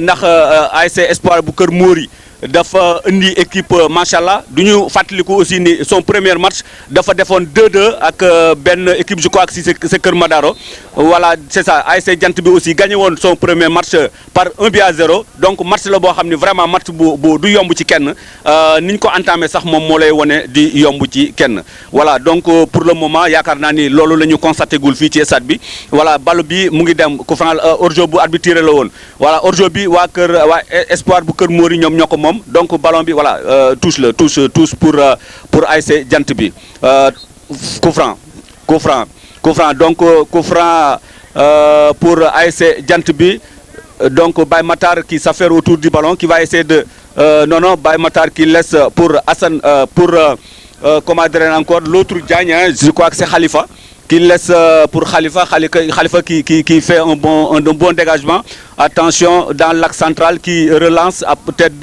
ndax ASC Espoir bu Kër Mori dafa indi équipe macha allah du ñu fàttaliku aussi ni son premier match dafa defoon 2-2 ak benn équipe je crois que si c'est Kër Madaro voilà c'est ça ASC Jant bi aussi gagné woon son premier match par 1-0 donc match la boo xam ne vraiment match bu du yomb ci kenn ni ñu ko entamé sax moom moo lay wone di yomb ci kenn voilà donc pour le moment yaakaar naa ni loolu la ñu constaté gul fii ci stade bi voilà ballon bi mu ngi dem coup franc hors-jeu bu arbitré la woon voilà hors-jeu bi waa Espoir bu Kër Mori ñoom ñoo ko moom donc ballon bi voilà touche pour ASC Jant bi coup franc donc coup franc pour ASC Jant bi donc Baye Matar qui s'affaire autour du ballon qui va essayer de non Baye Matar qui laisse pour Assane pour comment dire encore l'autre Diagne je crois que c'est Khalifa qui laisse pour Khalifa qui fait un bon dégagement. Attention dans l'axe central qui relance à peut-être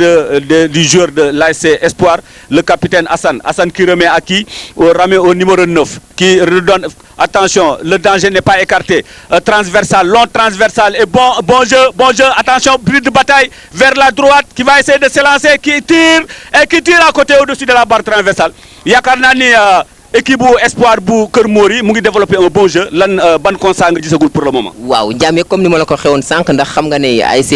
du joueur de l'ASC Espoir, le capitaine Hassan qui remet à qui? Remet au numéro 9 qui redonne. Attention, le danger n'est pas écarté. Transversal, long transversal et bon jeu. Attention, bruit de bataille vers la droite qui va essayer de s'élancer, qui tire à côté au-dessus de la barre transversale. Yaakaar naa ni équipe bu Espoir bu Kër Mori mu ngi développé un bon jeu lan ban constat nga gisagul pour le moment. waaw Ndiamé comme ni ma la ko xewoon sànq ndax xam nga ne ASC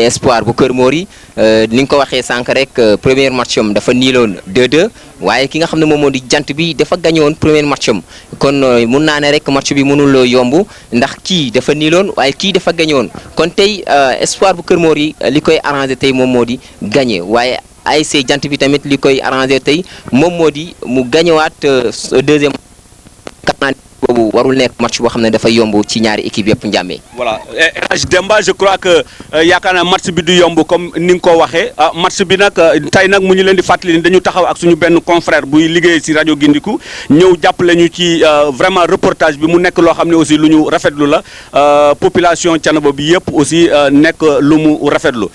Espoir bu Kër Mori ni nga ko waxee sànq rek premier match am dafa niiloon 2-2 waaye ki nga xam ne moom moo di Jant bi dafa gagné woon premier match am kon mun naa ne rek match bi mënul yomb ndax kii dafa niiloon waaye kii dafa gagné woon kon tey Espoir bu Kër Mori li koy arrangé tey moom moo di gagné waaye. ASC Jant bi tamit li koy arrangé tey moom moo di mu gañewaat deuxième boobu warul nekk match boo xam ne dafa yomb ci ñaari équipe yëpp Ndiamé. voilà Demba je crois que yaakaar naa match bi du yomb comme ni nga ko waxee match bi nag tey nag mu ñu leen di fàttali ni dañu taxaw ak suñu benn confrère buy liggéey ci rajo Gindiku ñëw jàppale ñu ci vraiment reportage bi mu nekk loo xam ne aussi lu ñu rafetlu la population Thiénaba bi yëpp aussi nekk lu mu rafetlu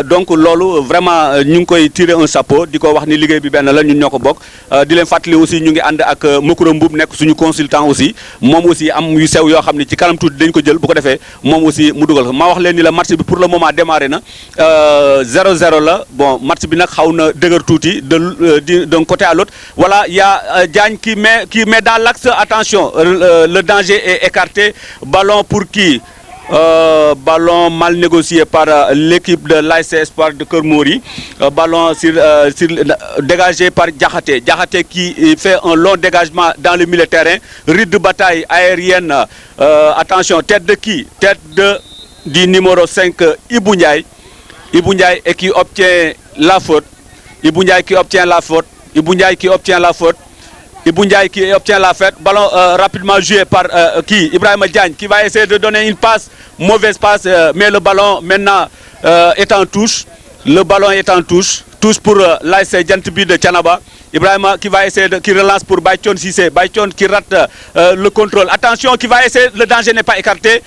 donc loolu vraiment ñu ngi koy tirer un chapeau di ko wax ni liggéey bi benn la ñun ñoo ko bokk di leen fàttali aussi ñu ngi ànd ak Mokura Mboub nekk suñu consultant aussi. moom aussi am yu sew yoo xam ne ci kanam tuuti dañ ko jël bu ko defee moom aussi mu dugal ko ma wax leen ni la match bi pour le moment démarré na 0-0 la bon match bi nag xaw na dëgër tuuti d'un côté à l'autre voilà il y a Diagne qui met dans l'axe attention le danger est écarté ballon pour qui ballon mal négocié par l'équipe de l'ASC Espoir de Kër Mori ballon dégagé par Diakhaté qui fait un long dégagement dans le milieu de terrain rythme de bataille aérienne attention tête de qui? Tête du numéro 5 Ibou Ndiaye et qui obtient la faute Ibou Ndiaye qui obtient la faute ballon rapidement joué par Ibrahima Diagne qui va essayer de donner une passe mauvaise passe mais le ballon maintenant est en touche touche pour l'ASC Jant bi de Thiénaba Ibrahima qui va essayer qui relance pour Baytion Cissé qui rate le contrôle attention qui va essayer le danger n'est pas écarté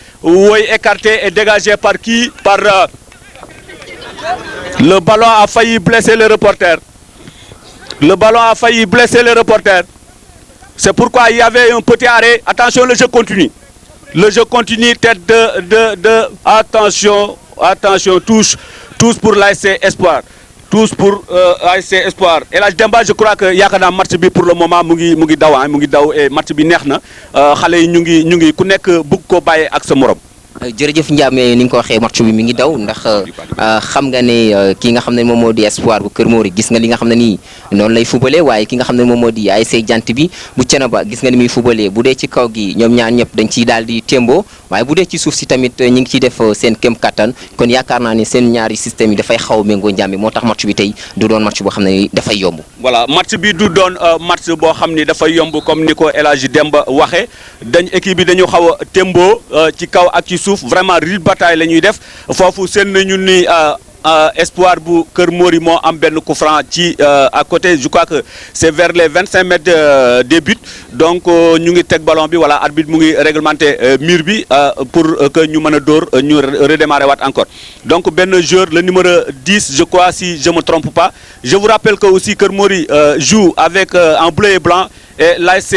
écarté et dégagé par qui? Par le ballon a failli blesser le reporter Le ballon a failli blesser le reporter. C'est pourquoi il y avait un petit arrêt. Attention, le jeu continue. Le jeu continue, tête de... Attention, touche pour l'ASC Espoir. Tous pour ASC Espoir. Et là, Demba, je crois que yaakaar naa match bi pour le moment mu ngi daw et match bi neex na xale yi ñu ngi ku nekk bëgg ko bàyyee ak sa morom. jërëjëf Ndiame ni nga ko waxee match bi mi ngi daw ndax xam nga ne ki nga xam ne moom moo di Espoir bu Kër Mori gis nga li nga xam ne nii noonu lay fubalee waaye ki nga xam ne moom moo di ASC Jant bi bu Thiénaba gis nga ni muy fubalee bu dee ci kaw gi ñoom ñaar ñëpp dañ ciy daal di témboo waaye bu dee ci suuf si tamit ñi ngi ciy def seen kéem kattan kon yaakaar naa ne seen ñaari système yi dafay xaw a méngoo Ndiame moo tax match bi tey du doon match boo xam ne dafay yomb. Voilà match bi du doon match boo xam ni dafay yomb comme ni ko El Hadji Demba waxee équipe bi dañu xaw a témboo ci kaw ak ci suuf vraiment rude bataille la ñuy def foofu seen nañu ni Espoir bu Kër Mori moo am benn coup franc ci à côté je crois que c'est vers les 25 mètres des buts donc ñu ngi teg ballon bi voilà arbitre mu ngi réglementé mur bi pour que ñu mën a dóor ñu redémarrer waat encore donc benn joueur le numéro 10 je crois si je me trompe pas je vous rappelle que aussi Kër Mori joue avec en bleu et blanc et l'ASC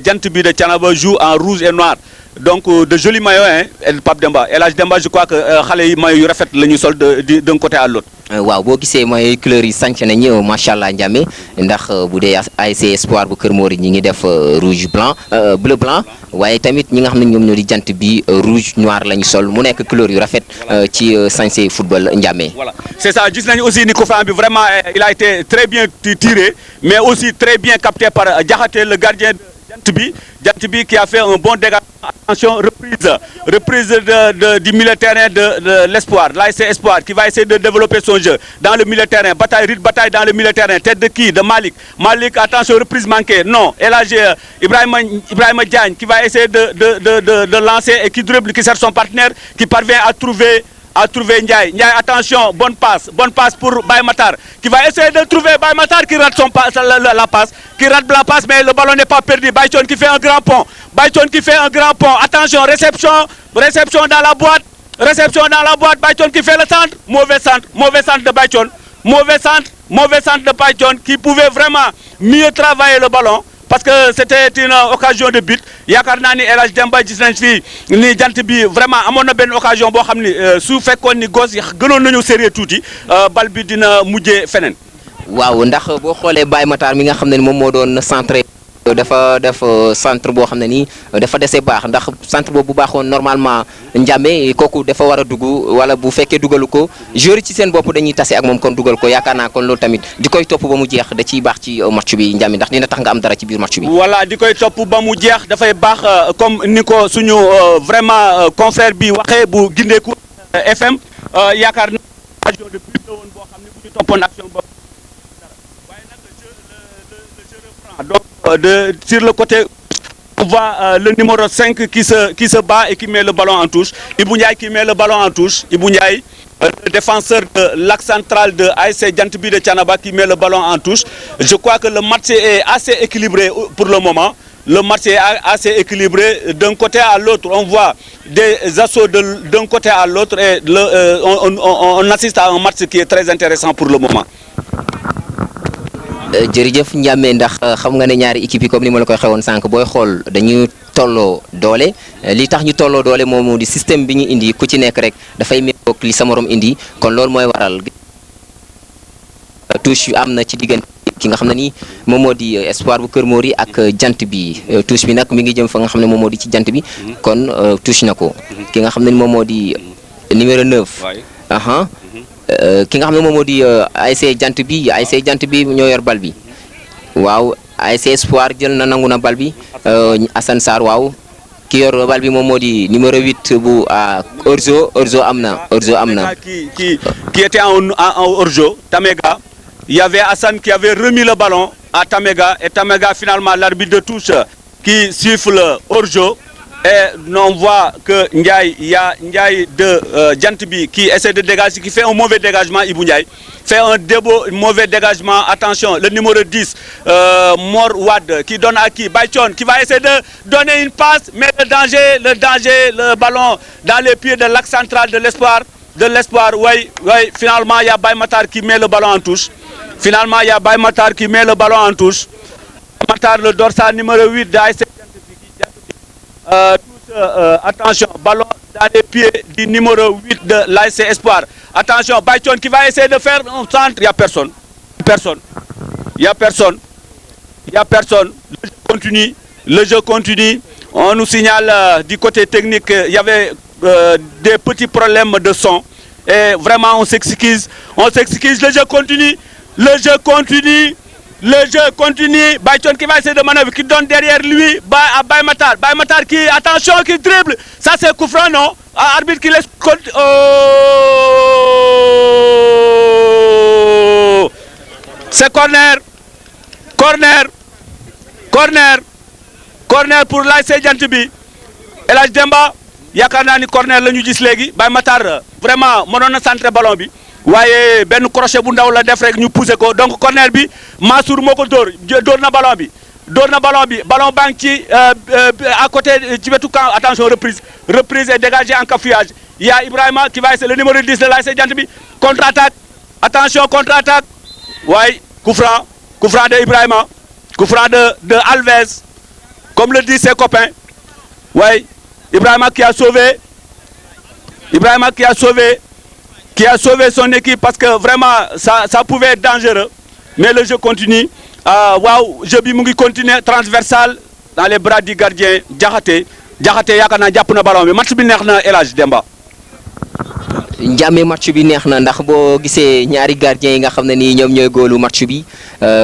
Jant bi de Thiénaba joue en rouge et noir. Donc de jolis maillots hein Pape Demba El Hadji Demba je crois que xale yi maillot yu rafet la ñuy sol d'un côté à l'autre. waaw boo gisee mooy couleur yi sànq nañu macha allah Ndiame ndax bu dee ASC Espoir bu Kër Mori ñi ngi def rouge blanc bleu blanc waaye tamit ñi nga xam ne ñoom ñoo di Jant bi rouge noir la ñu sol mu nekk couleur yu rafet ci sañse football Ndiame. Voilà c'est ça gis nañu aussi ni coup franc bi vraiment il a été très bien tiré mais aussi très bien capté par Diakhaté le gardien Jant bi qui a fait un bon dégât. Attention, reprise du milieu de terrain de l'Espoir, l'ASC Espoir qui va essayer de développer son jeu dans le milieu de terrain, bataille dans le milieu de terrain, tête de qui? De Malik, attention, reprise manquée, non, et là j'ai Ibrahima Diagne qui va essayer de lancer et qui dribble, qui sert son partenaire, qui parvient à trouver Ndiaye. Ndiaye, attention, bonne passe pour Baye Matar, qui va essayer de trouver Baye Matar qui rate la passe, mais le ballon n'est pas perdu. Bayton qui fait un grand pont. Attention, réception dans la boîte. Bayton qui fait le centre. Mauvais centre de Bayton. Mauvais centre de Bayton qui pouvait vraiment mieux travailler le ballon. Parce que c'était une occasion de but yaakaar naa ni El Hadji Demba gis nañ fi ni Jant bi vraiment amoon na benn occasion boo xam ni su fekkoon ni gos yi gënoon nañu sérieux tuuti bal bi dina mujjee feneen. waaw ndax boo xoolee Baye Matar mi nga xam ne ni moom moo doon centré dafa def centre boo xam ne nii dafa dese baax ndax centre boobu bu baaxoon normalement Ndiame kooku dafa war a dugg wala bu fekkee dugalu ko joueur ci seen bopp dañuy tase ak moom kon dugal ko yaakaar naa kon loolu tamit di koy topp ba mu jeex da ciy baax ci match bi Ndiame ndax dina tax nga am dara ci biir match bi. voilà di koy topp ba mu jeex dafay baax comme ni ko suñu vraiment confrère bi waxee bu Gindeeku FM yaakaar naa occasion de but la woon boo xam ne bu ñu toppoon action boobu waaye nag le jeu reprend donc sur le côté. On voit le numéro 5 qui se bat et qui met le ballon en touche. Ibou Ndiaye qui met le ballon en touche. Ibou Ndiaye, le défenseur de l'axe central de ASC Jant bi de Thiénaba qui met le ballon en touche. Je crois que le match est assez équilibré pour le moment. Le match est assez équilibré d'un côté à l'autre. On voit des assauts d'un côté à l'autre et on assiste à un match qui est très intéressant pour le moment. jërëjëf Ndiame ndax xam nga ne ñaari équipe yi comme ni ma la koy xewoon sànq booy xool dañuy tolloo doole li tax ñu tolloo doole moom di système bi ñu indi ku ci nekk rek dafay méngoog li sa morom indi kon loolu mooy waral touche yu am na ci diggante ki nga xam ne ni moom moo di Espoir bu Kër Mori ak Jant bi touche bi nag mi ngi jëm fa nga xam ne moom moo di ci Jant bi kon touche na ko ki nga xam ne moom moo di numéro 9. ki nga xam ne moom moo di ASC Jant bi ñoo yor bal bi waaw ASC Espoir jël na nangu na bal bi Assane Sarr waaw ki yor bal bi moom moo di numéro 8 bu Orzo am na qui était en Orzo Tamega. Il y avait Hassan qui avait remis le ballon à Tamega et Tamega finalement l'arbitre de touche qui siffle hors-jeu. Et on voit que Ndiaye, il y a Ndiaye de Djantbi qui essaie de dégager, qui fait un mauvais dégagement, Ibou Ndiaye. Fait un mauvais dégagement, attention, le numéro 10, Mor Wad, qui donne à qui Baychon, qui va essayer de donner une passe, mais le ballon dans les pieds de l'axe central de l'Espoir. Oui, finalement, il y a Baye Matar qui met le ballon en touche. Finalement, il y a Baye Matar qui met le ballon en touche. Matar, le dorsal numéro 8 d'ASC. Attention, ballon dans les pieds du numéro 8 de l'ASC Espoir. Attention, Baïchon qui va essayer de faire un centre. Il n'y a personne. Il n'y a personne. Le jeu continue. Le jeu continue. On nous signale du côté technique qu'il y avait des petits problèmes de son. Et vraiment, on s'excuse. Le jeu continue. Baïchon qui va essayer de manœuvre, qui donne derrière lui à Baye Matar. Baye Matar qui, attention, qui dribble. Ça, c'est coup franc, non? Arbitre qui laisse. Oh! C'est corner pour l'ASC Jant Bi. El Hadj Demba yaakaar naa ni corner la ñu gis léegi Baye Matar vraiment mënoon na centrer ballon bi waaye benn crochet bu ndaw la def rek ñu pousser ko donc corner bi Mansour moo ko dóor na ballon bi ballon baa ngi ci à côté ci wetu camp. Attention, reprise est dégagée en cafouillage. Il y a Ibrahima qui va essayer, le numéro 10 de l'ASC Jant Bi. Contre-attaque, attention, contre-attaque. Ouais, coup franc de Ibrahima, coup franc de Alves, comme le disent ses copains. Ouais, Ibrahima qui a sauvé son équipe parce que vraiment ça pouvait être dangereux, mais le jeu continue. Waaw, jeu bi mu ngi continuer transversal dans les bras du gardien Diakhaté yaakaar naa jàpp na ballon bi. Match bi neex na El Hadj Demba. Ndiame match bi neex na ndax boo gisee ñaari gardien yi nga xam ne nii ñoom ñooy góolu match bi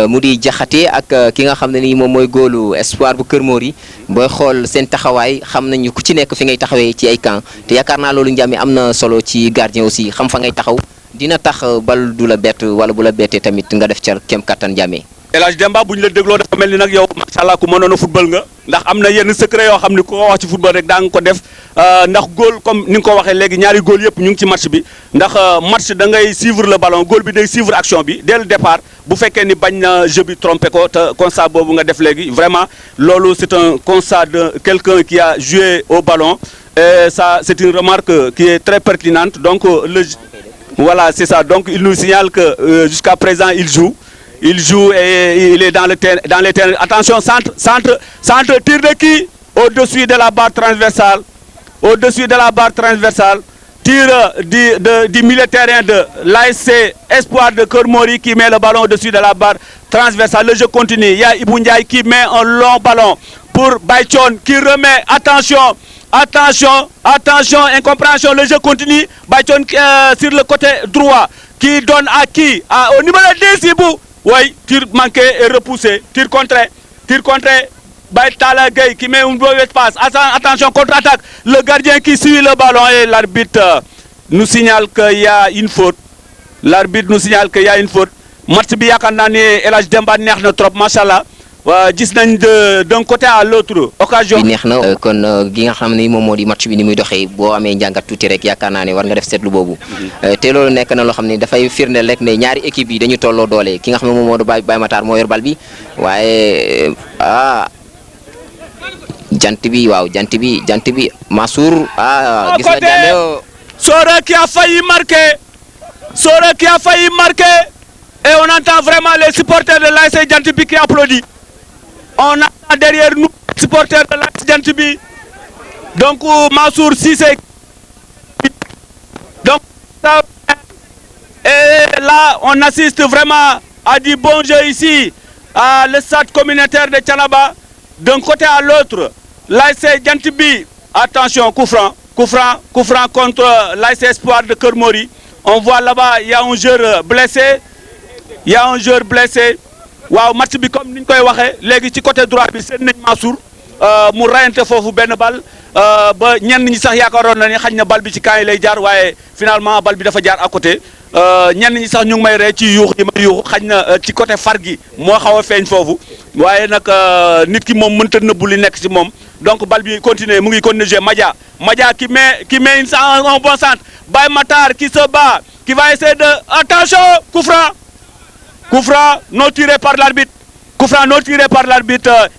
mu di Diakhaté ak ki nga xam ne nii moom mooy góolu Espoir bu Kër Mori booy xool seen taxawaay xam nañu ku ci nekk fi ngay taxawee ci ay camp te yaakaar naa loolu Ndiame am na solo ci gardien aussi xam fa ngay taxaw dina tax bal du la bett wala bu la bettee tamit nga def ca kem kattan Ndiame. El Hadj Demba bu ñu la dégloo dafa mel ni nag yow macha allah ku mënoon a football nga ndax am na yenn secret yoo xam ni ku ko wax ci football rek daa nga ko def ndax góol comme ni nga ko waxee léegi ñaari góol yëpp ñu ngi ci match bi ndax match da ngay suivre le ballon góol bi day suivre action bi dès le départ bu fekkee ni bañ na jeu bi trompé ko te constat boobu nga def léegi vraiment loolu c'est un constat de quelqu'un qui a joué au ballon et ça c'est une remarque qui est très pertinente donc voilà c'est ça donc il nous signale que jusqu'à présent il joue et il est dans les terrains. Attention, centre, tir de qui? Au-dessus de la barre transversale. Tir du milieu de terrain de l'ASC Espoir de Kër Mori qui met le ballon au-dessus de la barre transversale. Le jeu continue. Il y a Ibou Ndiaye qui met un long ballon pour Baïchon qui remet. Attention, incompréhension. Le jeu continue. Baïchon sur le côté droit qui donne à qui? Au numéro 10, Ibou. Oui, tir manqué et repoussé. Tir contré. Baye Tala Gueye qui met un beau espace. Attention, contre-attaque. Le gardien qui suit le ballon et l'arbitre nous signale qu'il y a une faute. Match bi yaakaar naa ne El Hadj Demba neex na trop machallah. Gis nañ d'un côté à l'autre occasion. bi neex na kon gi nga xam ne moom moo di match bi ni muy doxee boo amee njàngat tuuti rek yaakaar naa ne war nga def seetlu boobu te loolu nekk na loo xam ne dafay firndeel rek ne ñaari équipe yi dañu tolloo doole ki nga xam ne moom moo di Baye Matar moo yor bal bi waaye jant bi Mansour gis na Ndiame. Sora qui a failli marquer et on entend vraiment les supporters de l'ASC Jant Bi qui applaudissent. On a derrière nous les supporters de l'ASC Jant Bi. Donc Mansour Cissé. Donc ça, et là on assiste vraiment à du bon jeu ici à le stade communautaire de Thiénaba. D'un côté à l'autre, l'ASC Jant Bi. Attention, coup franc contre l'ASC Espoir de Kër Mori. On voit là-bas il y a un joueur blessé. Waaw match bi comme niñ koy waxee léegi ci côté droit bi seen nañ Mansour mu rayante foofu benn bal ba ñenn ñi sax yaakaaroon na ni xañ na bal bi ci camp yi lay jaar waaye finalement bal bi dafa jaar à côté ñenn ñi sax ñu ngi may ree ci yuux yi ma yuux xañ na ci côté far gi moo xaw a feeñ foofu waaye nag nit ki moom mënta nëbbu li nekk ci moom donc bal bi continuer mu ngi continuer jouer Madia qui met un bon centre Baye Matar qui se bat qui va essayer de attention coup franc non tiré par l'arbitre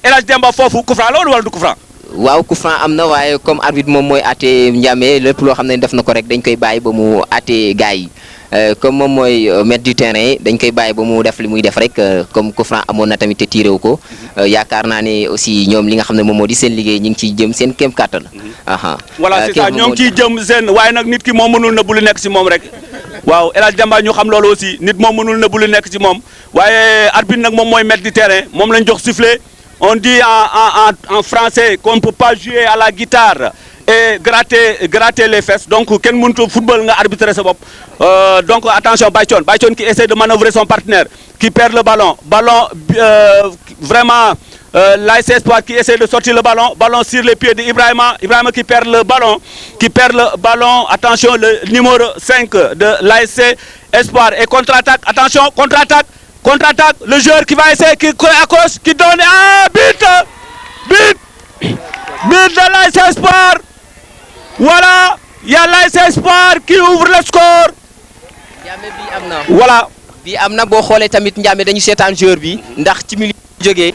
El Hadj Demba foofu coup franc loolu wala du coup franc. waaw coup franc am na waaye comme arbitre moom mooy àtte Ndiame lépp loo xam ne def na ko rek dañ koy bàyyi ba mu àtte gars yi comme moom mooy maître du terrain dañ koy bàyyi ba mu def li muy def rek comme coup franc amoon na tamit te tiré wu ko yaakaar naa ne aussi ñoom li nga xam ne moom moo di seen liggéey ñu ngi ciy jëm seen kéem kàttan. voilà c'est ça ñoo ngi ciy jëm seen waaye nag nit ki moo mënul na bu lu nekk si moom rek waaw El Hadj Demba ñu xam loolu aussi nit moo mënul na bu lu nekk si moom waaye arbitre nag moom mooy maître du terrain moom lañ jox sifflet on dit en français qu'on ne peut pas jouer à la guitare et gratter les fesses donc kenn mënut football nga arbitrer sa bopp donc attention Baychon qui essaie de manœuvrer son partenaire qui perd le ballon vraiment l'ASC Espoir qui essaie de sortir le ballon sur les pieds d'Ibrahima qui perd le ballon attention le numéro 5 de l'ASC Espoir et contre-attaque attention contre-attaque le joueur qui va essayer qui accroche qui donne but de l'ASC Espoir. Voilà, il y a l'ASC Espoir qui ouvre le score. Ndiamé bi am na. Voilà. bi am na boo xoolee tamit Ndiamé dañu seetaan joueur bi ndax ci milieu jógee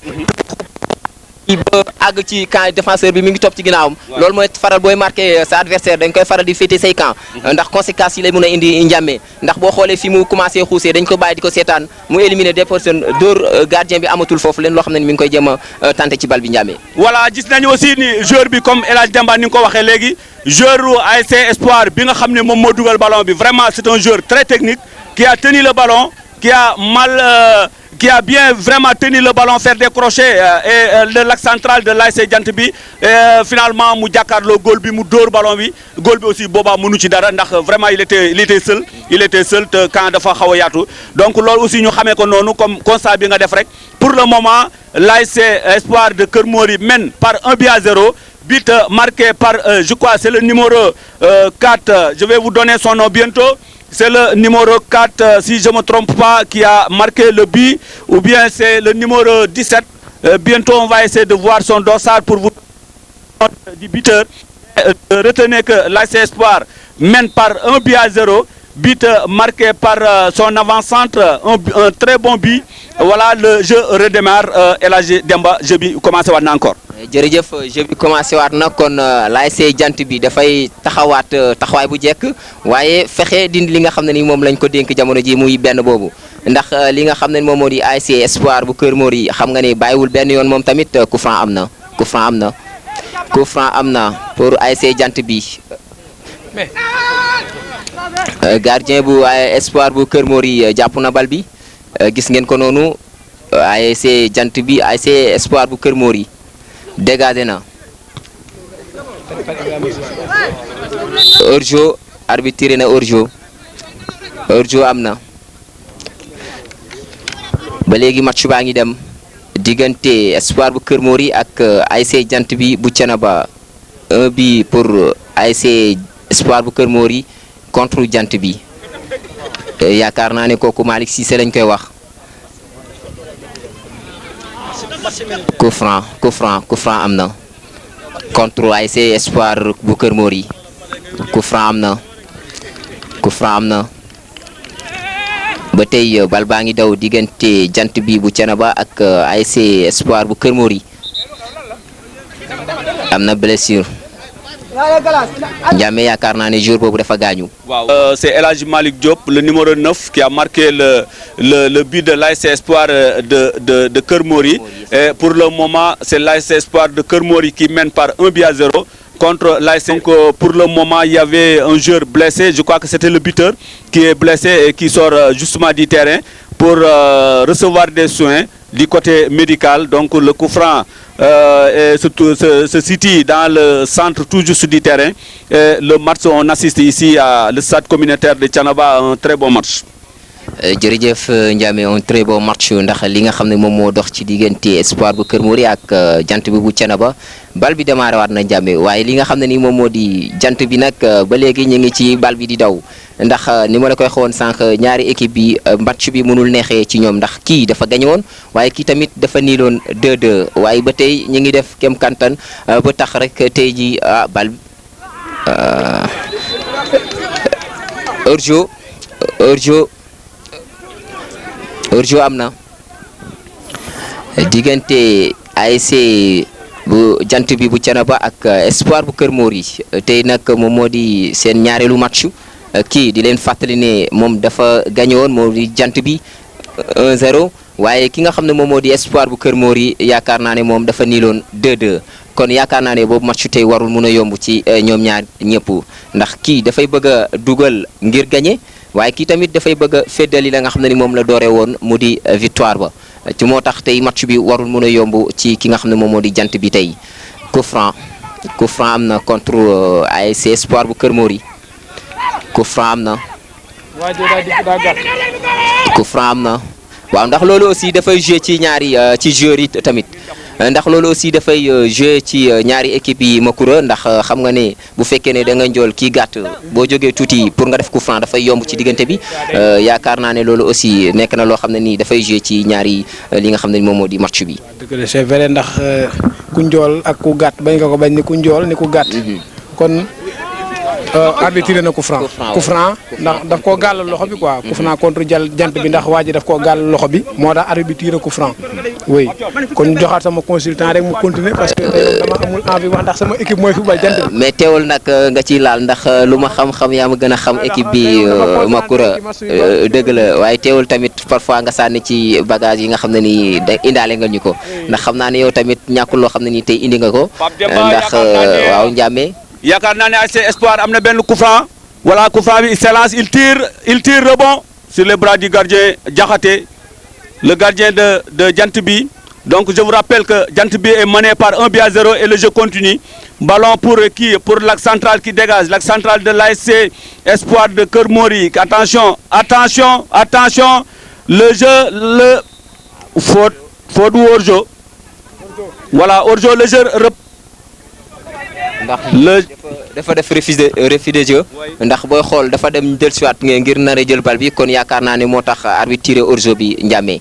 ba àgg ci camp défenseur bi mi ngi topp ci ginnaawam. loolu mooy faral booy marqué sa adversaire dañ koy faral di féete say camp. ndax conséquences yi lay mën a indi Ndiamé ndax boo xoolee fi mu commencé xuusee dañ ko bàyyi di ko seetaan mu éliminer des personnes dóor gardien bi amatul foofu leen loo xam ne mi ngi koy jéem a tenté ci bal bi Ndiamé. voilà gis nañu aussi ni joueur bi comme El Hadj Demba ni nga ko waxee léegi joueur ASC Espoir bi nga xam ne moom moo dugal ballon bi vraiment c'est un joueur très technique qui a tenu le ballon qui a bien vraiment tenu le ballon faire des crochets et de l'axe central de l'ASC Jant bi finalement mu jàkkaarloo góol bi mu dóor ballon bi góol bi aussi boobaa mënu ci dara ndax vraiment il était seul te camp dafa xaw a yaatu donc loolu aussi ñu xamee ko noonu comme constat bi nga def rek pour le moment l'ASC Espoir de Keur Mori mène par 1-0 but marqué par je crois c'est le numéro 4 je vais vous donner son nom bientôt. C'est le numéro 4, si je ne me trompe pas, qui a marqué le but, ou bien c'est le numéro 17. Bientôt, on va essayer de voir son dossard pour vous du buteur. Retenez que l'ASC Espoir mène par 1-0, but marqué par son avant-centre, un très bon but. Voilà, le jeu redémarre. El Hadj Demba, jeu bi commencé waat na encore. jërëjëf jeu bi commencé waat na kon l'ASC Jant bi dafay taxawaay bu jekk waaye fexe dindi li nga xam ne ni moom lañ ko dénk jamono ji muy benn boobu ndax li nga xam ne moom moo di ASC Espoir bu Keur Mori xam nga ne bàyyiwul benn yoon moom tamit coup franc am na pour ASC Jant bi gardien bu Espoir bu Keur Mori jàpp na bal bi gis ngeen ko noonu ASC Jant bi ASC Espoir bu Keur Mori dégagé na hors-jeu arbitre na hors-jeu am na ba léegi match baa ngi dem diggante Espoir bu Keur Mori ak ASC Jant bi bu Thiénaba 1 but pour ASC Espoir bu Keur Mori contre Jant bi yaakaar naa ne kooku Malick Cissé lañ koy wax. coup franc am na contre ASC Espoir bu Keur Mori coup franc am na ba tey bal baa ngi daw diggante Jant bi bu Thiénaba ak ASC Espoir bu Keur Mori am na blessure Ndiamé yaakaar naa ne jour boobu dafa gaañu. waaw c'est El Hadj Malick Diop le numéro 9 qui a marqué le but de l'ASC Espoir de Keur Mori et pour le moment c'est l'ASC Espoir de Keur Mori qui mène par 1-0 contre l'ASC. Donc pour le moment il y avait un joueur blessé, je crois que c'était le buteur qui est blessé et qui sort justement du terrain pour recevoir des soins du côté médical. Donc le coup franc se situe dans le centre tout juste du terrain. Et le match, on assiste ici à le stade communautaire de Thiénaba, un très bon match. jërëjëf Ndiamé un très bon match ndax li nga xam ne moom moo dox ci diggante Espoir bu Keur Mori ak Jant bi bu Thiénaba bal bi démarré waat na Ndiamé waaye li nga xam ne ni moom moo di Jant bi nag ba léegi ñu ngi ci bal bi di daw ndax ni ma la koy xawoon sànq ñaari équipe bi match bi mënul neexee ci ñoom ndax kii dafa gañe woon waaye kii tamit dafa niiloon 2-2 waaye ba tey ñu ngi def kem kantan ba tax rek tey ji bal hors-jeu am na diggante ASC bu Jant bi bu Thiénaba ak Espoir bu Keur Mori tey nag moom moo di seen ñaareelu match kii di leen fàttali ne moom dafa gagné woon moo di jant bi 1-0 waaye ki nga xam ne moom moo di espoir bu Kër Mori yaakaar naa ne moom dafa niiloon 2-2 kon yaakaar naa ne boobu match tey warul mun a yomb ci ñoom ñaar ñëpp ndax kii dafay bëgg a dugal ngir gagné waaye kii tamit dafay bëgg a féddali la nga xam ne ni moom la dooree woon mu di victoire ba ci moo tax tey match bi warul mun a yomb ci ki nga xam ne moom moo di jant bi tey coup franc am na contre ASC espoir bu Kër Mori coup franc am na coup franc am na waaw ndax loolu aussi dafay jouer ci ñaari ci joueurs yi tamit ndax loolu aussi dafay jouer ci ñaari équipe yi Makura ndax xam nga ne bu fekkee ne da nga njool kii gàtt boo jógee tuuti pour nga def coup franc dafay yomb ci diggante bi yaakaar naa ne loolu aussi nekk na loo xam ne nii dafay jouer ci ñaari li nga xam ne moom moo di match bi. dëgg la c'est vrai ndax ku njool ak ku gàtt bañ nga ko bañ ni ku njool ni ku gàtt. kon arbitre na coup franc ndax daf koo gàllal loxo bi quoi. coup franc contre jant bi ndax waa ji daf koo gàllal loxo bi moo tax arbitre coup franc oui kon ñu joxaat sama consultant rek mu continuer parce que dama amul envie wax ndax sama équipe mooy football jant bi. mais teewul nag nga ciy laal ndax lu ma xam-xam yaa ma gën a xam équipe bi Makura dëgg la waaye teewul tamit parfois nga sànni ci bagage yi nga xam ne nii indaale nga ñu ko ndax xam naa ne yow tamit ñàkkul loo xam ne nii tey indi nga ko ndax waaw Ndiamé. yaakaar naa ne ASC Espoir am na benn coup franc voilà coup franc bi il s'élance il tire rebond sur les bras du gardien Diakhaté le gardien de Djantbi. Donc je vous rappelle que Djantbi est mené par 1-0 et le jeu continue. Ballon pour qui? Pour l'axe central qui dégage, l'axe central de l'ASC Espoir de Kër Mori. Attention, attention, attention, le jeu, faute ou hors-jeu. Voilà, hors-jeu, le jeu ndax dafa def refus de jeu ndax booy xool dafa dem dellusiwaat ngir nar a jël bal bi kon yaakaar naa ne moo tax arbitre tiré hors-jeu bi Ndiamé.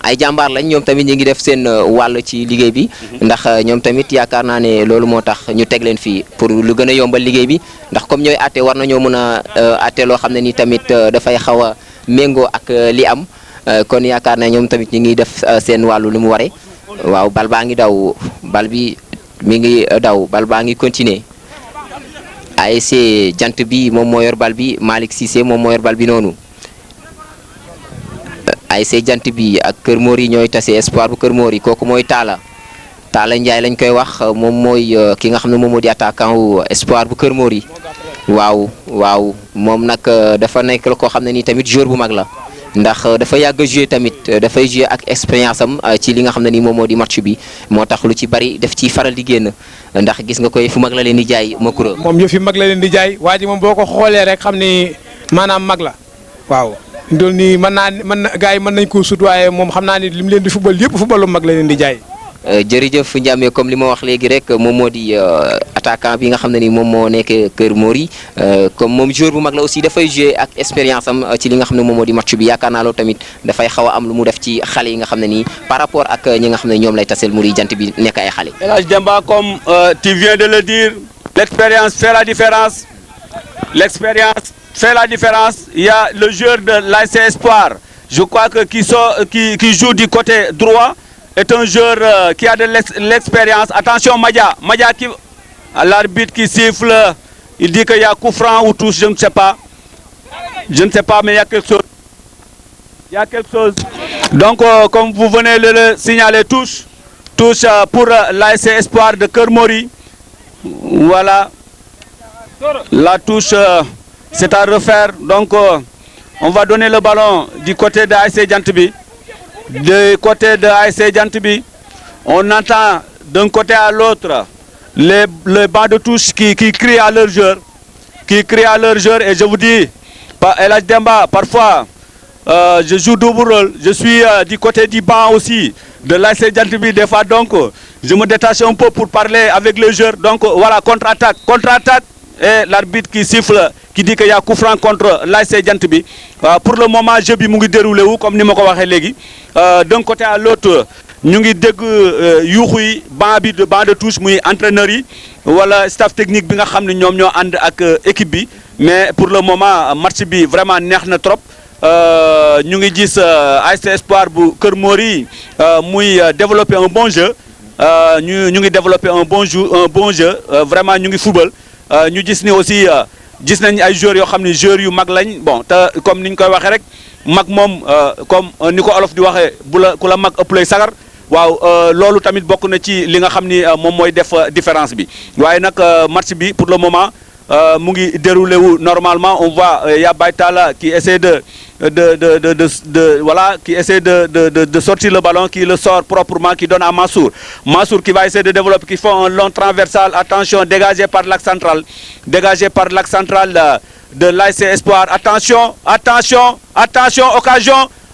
ay jàmbaar lañ ñoom tamit ñu ngi def seen wàll ci liggéey bi ndax ñoom tamit yaakaar naa ne loolu moo tax ñu teg leen fii pour lu gën a yombal liggéey bi ndax comme ñooy àtte war nañoo mën a àtte loo xam ne ni tamit dafay xaw a méngoo ak li am kon yaakaar naa ñoom tamit ñu ngi def seen wàllu lu mu waree waaw bal baa ngi daw bal bi mi ngi daw bal baa ngi continuer ASC jant bi moom moo yor bal bi Malick Cissé moom moo yor bal bi noonu ASC jant bi ak Kër Mori ñooy tase espoir bu Kër Mori kooku mooy Talla Ndiaye lañ koy wax moom mooy ki nga xam ne moom moo di attaquant wu espoir bu Kër Mori waaw moom nag dafa nekk la koo xam ne nii tamit joueur bu mag la ndax dafa yàgg a joué tamit dafay joué ak expérience am ci li nga xam ne nii moom moo di match bi moo tax lu ci bari daf ciy faral di génn ndax gis nga koy fu mag la leen di jaay Makura. moom yëf yi mag la leen di jaay waa ji moom boo ko xoolee rek xam ni maanaam mag la waaw. ndol nii mën na gars yi mën nañ koo sut waaye moom xam naa ni li mu leen di football yëpp footballu mag la leen di jaay. jërëjëf Ndiamé comme li ma wax léegi rek moom moo di attaquant bi nga xam ne ni moom moo nekk Kër Mori comme moom joueur bu mag la aussi dafay jouer ak expérience am ci li nga xam ne moom moo di match bi yaakaar naa loolu tamit dafay xaw a am lu mu def ci xale yi nga xam ne nii par rapport ak ñi nga xam ne ñoom lay taseel mu di jant bi nekk ay xale. El Hadj Demba comme tu viens de le dire l'expérience fait la différence l'expérience fait la différence. Il y a le joueur de l'ASC Espoir je crois que qui joue du côté droit est un joueur qui a de l'expérience. Attention Madia qui l'arbitre qui siffle, il dit qu'il y a coup franc ou touche, je ne sais pas mais il y a quelque chose. Donc comme vous venez de le signaler, touche pour l'ASC Espoir de Kër Mori. Voilà la touche, c'est à refaire. Donc on va donner le ballon du côté de ASC Djantbi. Du côté de ASC Djantbi, on entend d'un côté à l'autre les bancs de touche qui crient à leur joueur, et je vous dis, El Hadj Demba, parfois je joue double rôle, je suis du côté du banc aussi de l'ASC Djantbi des fois, donc je me détache un peu pour parler avec les joueurs. Donc voilà, contre-attaque et l'arbitre qui siffle, qui dit qu'il y a coup franc contre l'ASC Djantbi. Pour le moment jeu bi mu ngi déroulé wu comme ni ma ko waxee léegi d'un côté à l'autre ñu ngi dégg yuuxu yi banc de touche muy entraîneurs yi wala staff technique bi nga xam ne ñoom ñoo ànd ak équipe bi mais pour le moment match bi vraiment neex na trop ñu ngi gis ASC Espoir bu Kër Mori muy développer un bon jeu ñu ngi développer un bon jeu vraiment ñu ngi football ñu gis ni aussi gis nañ ay joueurs yoo xam ne joueurs yu mag lañ bon te comme ni ñu koy waxee rek mag moom comme ni ko olof di waxee bu la ku la mag ëpp lay sagar waaw loolu tamit bokk na ci li nga xam ni moom mooy def différence bi waaye nag match bi pour le moment mu ngi déroulé wu normalement on voit y a Baytala qui essaie voilà qui essaie de sortir le ballon, qui le sort proprement, qui donne à Mansour. Mansour qui va essayer de développer, qui fait un long transversal, attention, dégagé par l'axe central de l'ASC Espoir. Attention,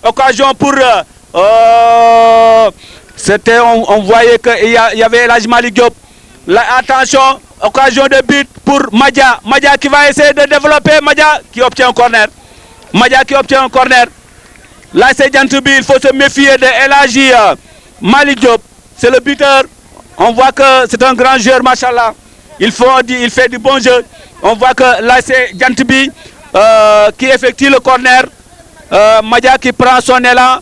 occasion pour c'était on voyait que il y avait El Hadji Malick Diop. Attention, occasion de but pour Madia qui va essayer de développer, Madia qui obtient un corner. L'ASC Diantoubi, il faut se méfier de El Hadji Malick Diop. C'est le buteur. On voit que c'est un grand joueur, machallah. Il fait du bon jeu. On voit que l'ASC Diantoubi qui effectue le corner. Madia qui prend son élan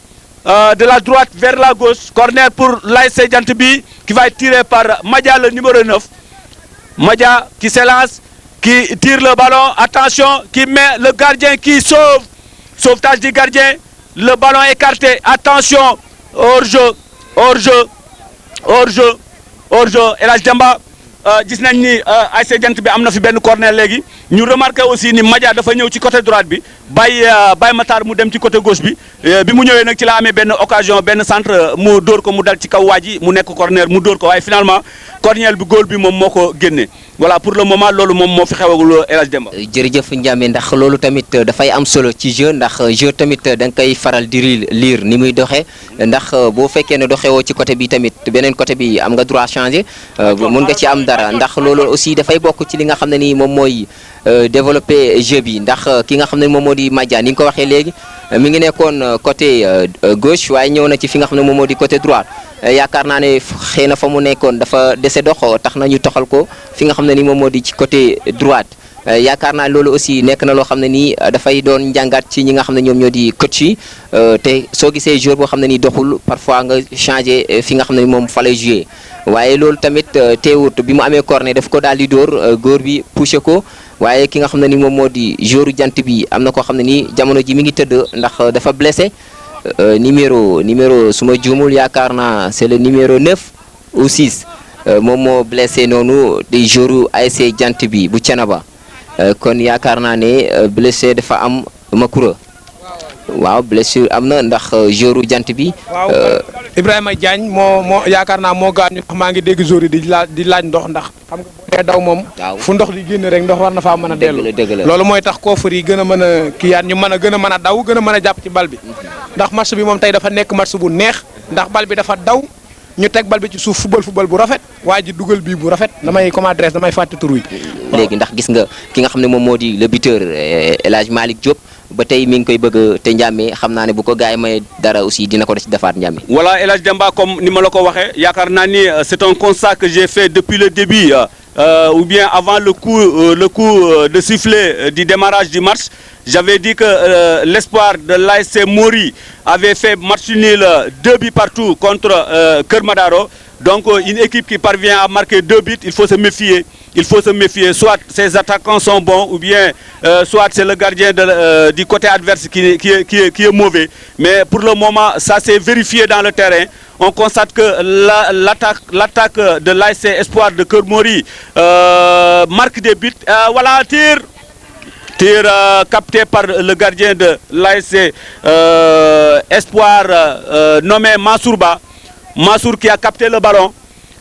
de la droite vers la gauche. Corner pour l'ASC Diantoubi qui va être tiré par Madia, le numéro 9. Madia qui s'élance, qui tire le ballon, attention, qui met le gardien qui sauve. Sauvetage du gardien, le ballon écarté, attention, hors-jeu. El Hadj Demba gis nañ ni ASC Diantoubi am na fi benn corner léegi ñu remarqué aussi ni Madia dafa ñëw ci côté droite bi Baye Matar mu dem ci côté gauche bi bi mu ñëwee nag ci la amee benn occasion benn centre mu dóor ko mu dal ci kaw waa ji mu nekk corner mu dóor ko waaye finalement corner bi góol bi moom moo ko génne voilà pour le moment loolu moom moo fi xewagul El Hadj Demba. jërëjëf Ndiamé ndax loolu tamit dafay am solo ci jeu ndax jeu tamit da nga koy faral di lire ni muy doxee ndax boo fekkee ne doxewoo ci côté bi tamit beneen côté bi am nga droit changer mun nga ci am dara ndax loolu aussi dafay bokk ci li nga xam ne ni moom mooy développer jeu bi ndax ki nga xam ne moom moo di Madia ni nga ko waxee léegi mi ngi nekkoon côté gauche waaye ñëw na ci fi nga xam ne moom moo di côté droite yaakaar naa ne xëy na fa mu nekkoon dafa dese dox tax na ñu toxal ko fi nga xam ne ni moom moo di ci côté droite yaakaar naa loolu aussi nekk na loo xam ne nii dafay doon njàngat ci ñi nga xam ne ñoom ñoo di coach yi te soo gisee joueur boo xam ne nii doxul parfois nga changer fi nga xam ne ni moom fa lay jouer waaye loolu tamit teewut bi mu amee corner daf ko daal di dóor góor bi poussé ko waaye ki nga xam ne ni moom moo di joueur jant bi am na koo xam ne nii jamono ji mi ngi tëdd ndax dafa blessé numéro su ma juumul yaakaar naa c'est le numéro 9 ou 6 moom moo blessé noonu di joueur ASC jant bi bu Thiénaba kon yaakaar naa ne blessé dafa am Makura waaw blessure am na ndax joueur jant bi. waaw Ibrahima Diagne moo yaakaar naa moo gaañu ndax maa ngi dégg joueur yi di laaj ndox ndax xam nga boo dee daw moom. fu ndox di génn rek ndox war na faa mën a dellu. loolu mooy tax koofar yi gën a mën a kiyaat ñu mën a daw gën a mën a jàpp ci bal bi ndax match bi moom tey dafa nekk match bu neex ndax bal bi dafa daw ñu teg bal bi ci suuf football bu rafet waa ji dugal bii bu rafet damay fàtte tur wi. léegi ndax gis nga ki nga xam ne moom moo di le buteur El Hadj Malick Diop ba tey mi ngi koy bëgg te Ndiamé xam naa ne bu ko gars yi may dara aussi dina ko def ci defaat Ndiamé. voilà El Hadj Demba comme ni ma la ko waxee yaakaar naa ni c'est un constat que j'ai fait depuis le début ou bien avant le coup de sifflet du démarrage du match. J'avais dit que l'espoir de l'ASC Mori avait fait match nul 2 buts partout contre Keur Madaro. Donc une équipe qui parvient à marquer 2 buts, il faut se méfier. Soit ses attaquants sont bons ou bien soit c'est le gardien du côté adverse qui est mauvais. Mais pour le moment, ça s'est vérifié dans le terrain. On constate que l'attaque de l'ASC Espoir de Keur Mori marque des buts. Voilà, tir capté par le gardien de l'ASC Espoir nommé Mansourba. Mansour qui a capté le ballon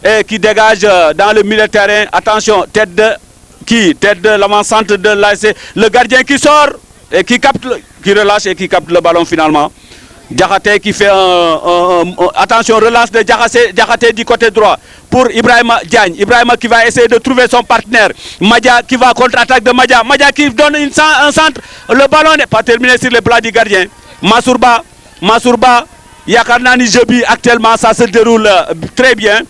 et qui dégage dans le milieu de terrain. Attention, tête de l'avant-centre de l'ASC. Le gardien qui sort et qui relâche et qui capte le ballon finalement. Diakhaté qui fait attention, relance de Diakhaté du côté droit pour Ibrahima Diagne. Ibrahima qui va essayer de trouver son partenaire. Madia qui va contre-attaque de Madia. Madia qui donne un centre. Le ballon n'est pas terminé sur les plats du gardien. Mansourba. Yaakaar naa ni jeu bi actuellement ça se déroule très bien.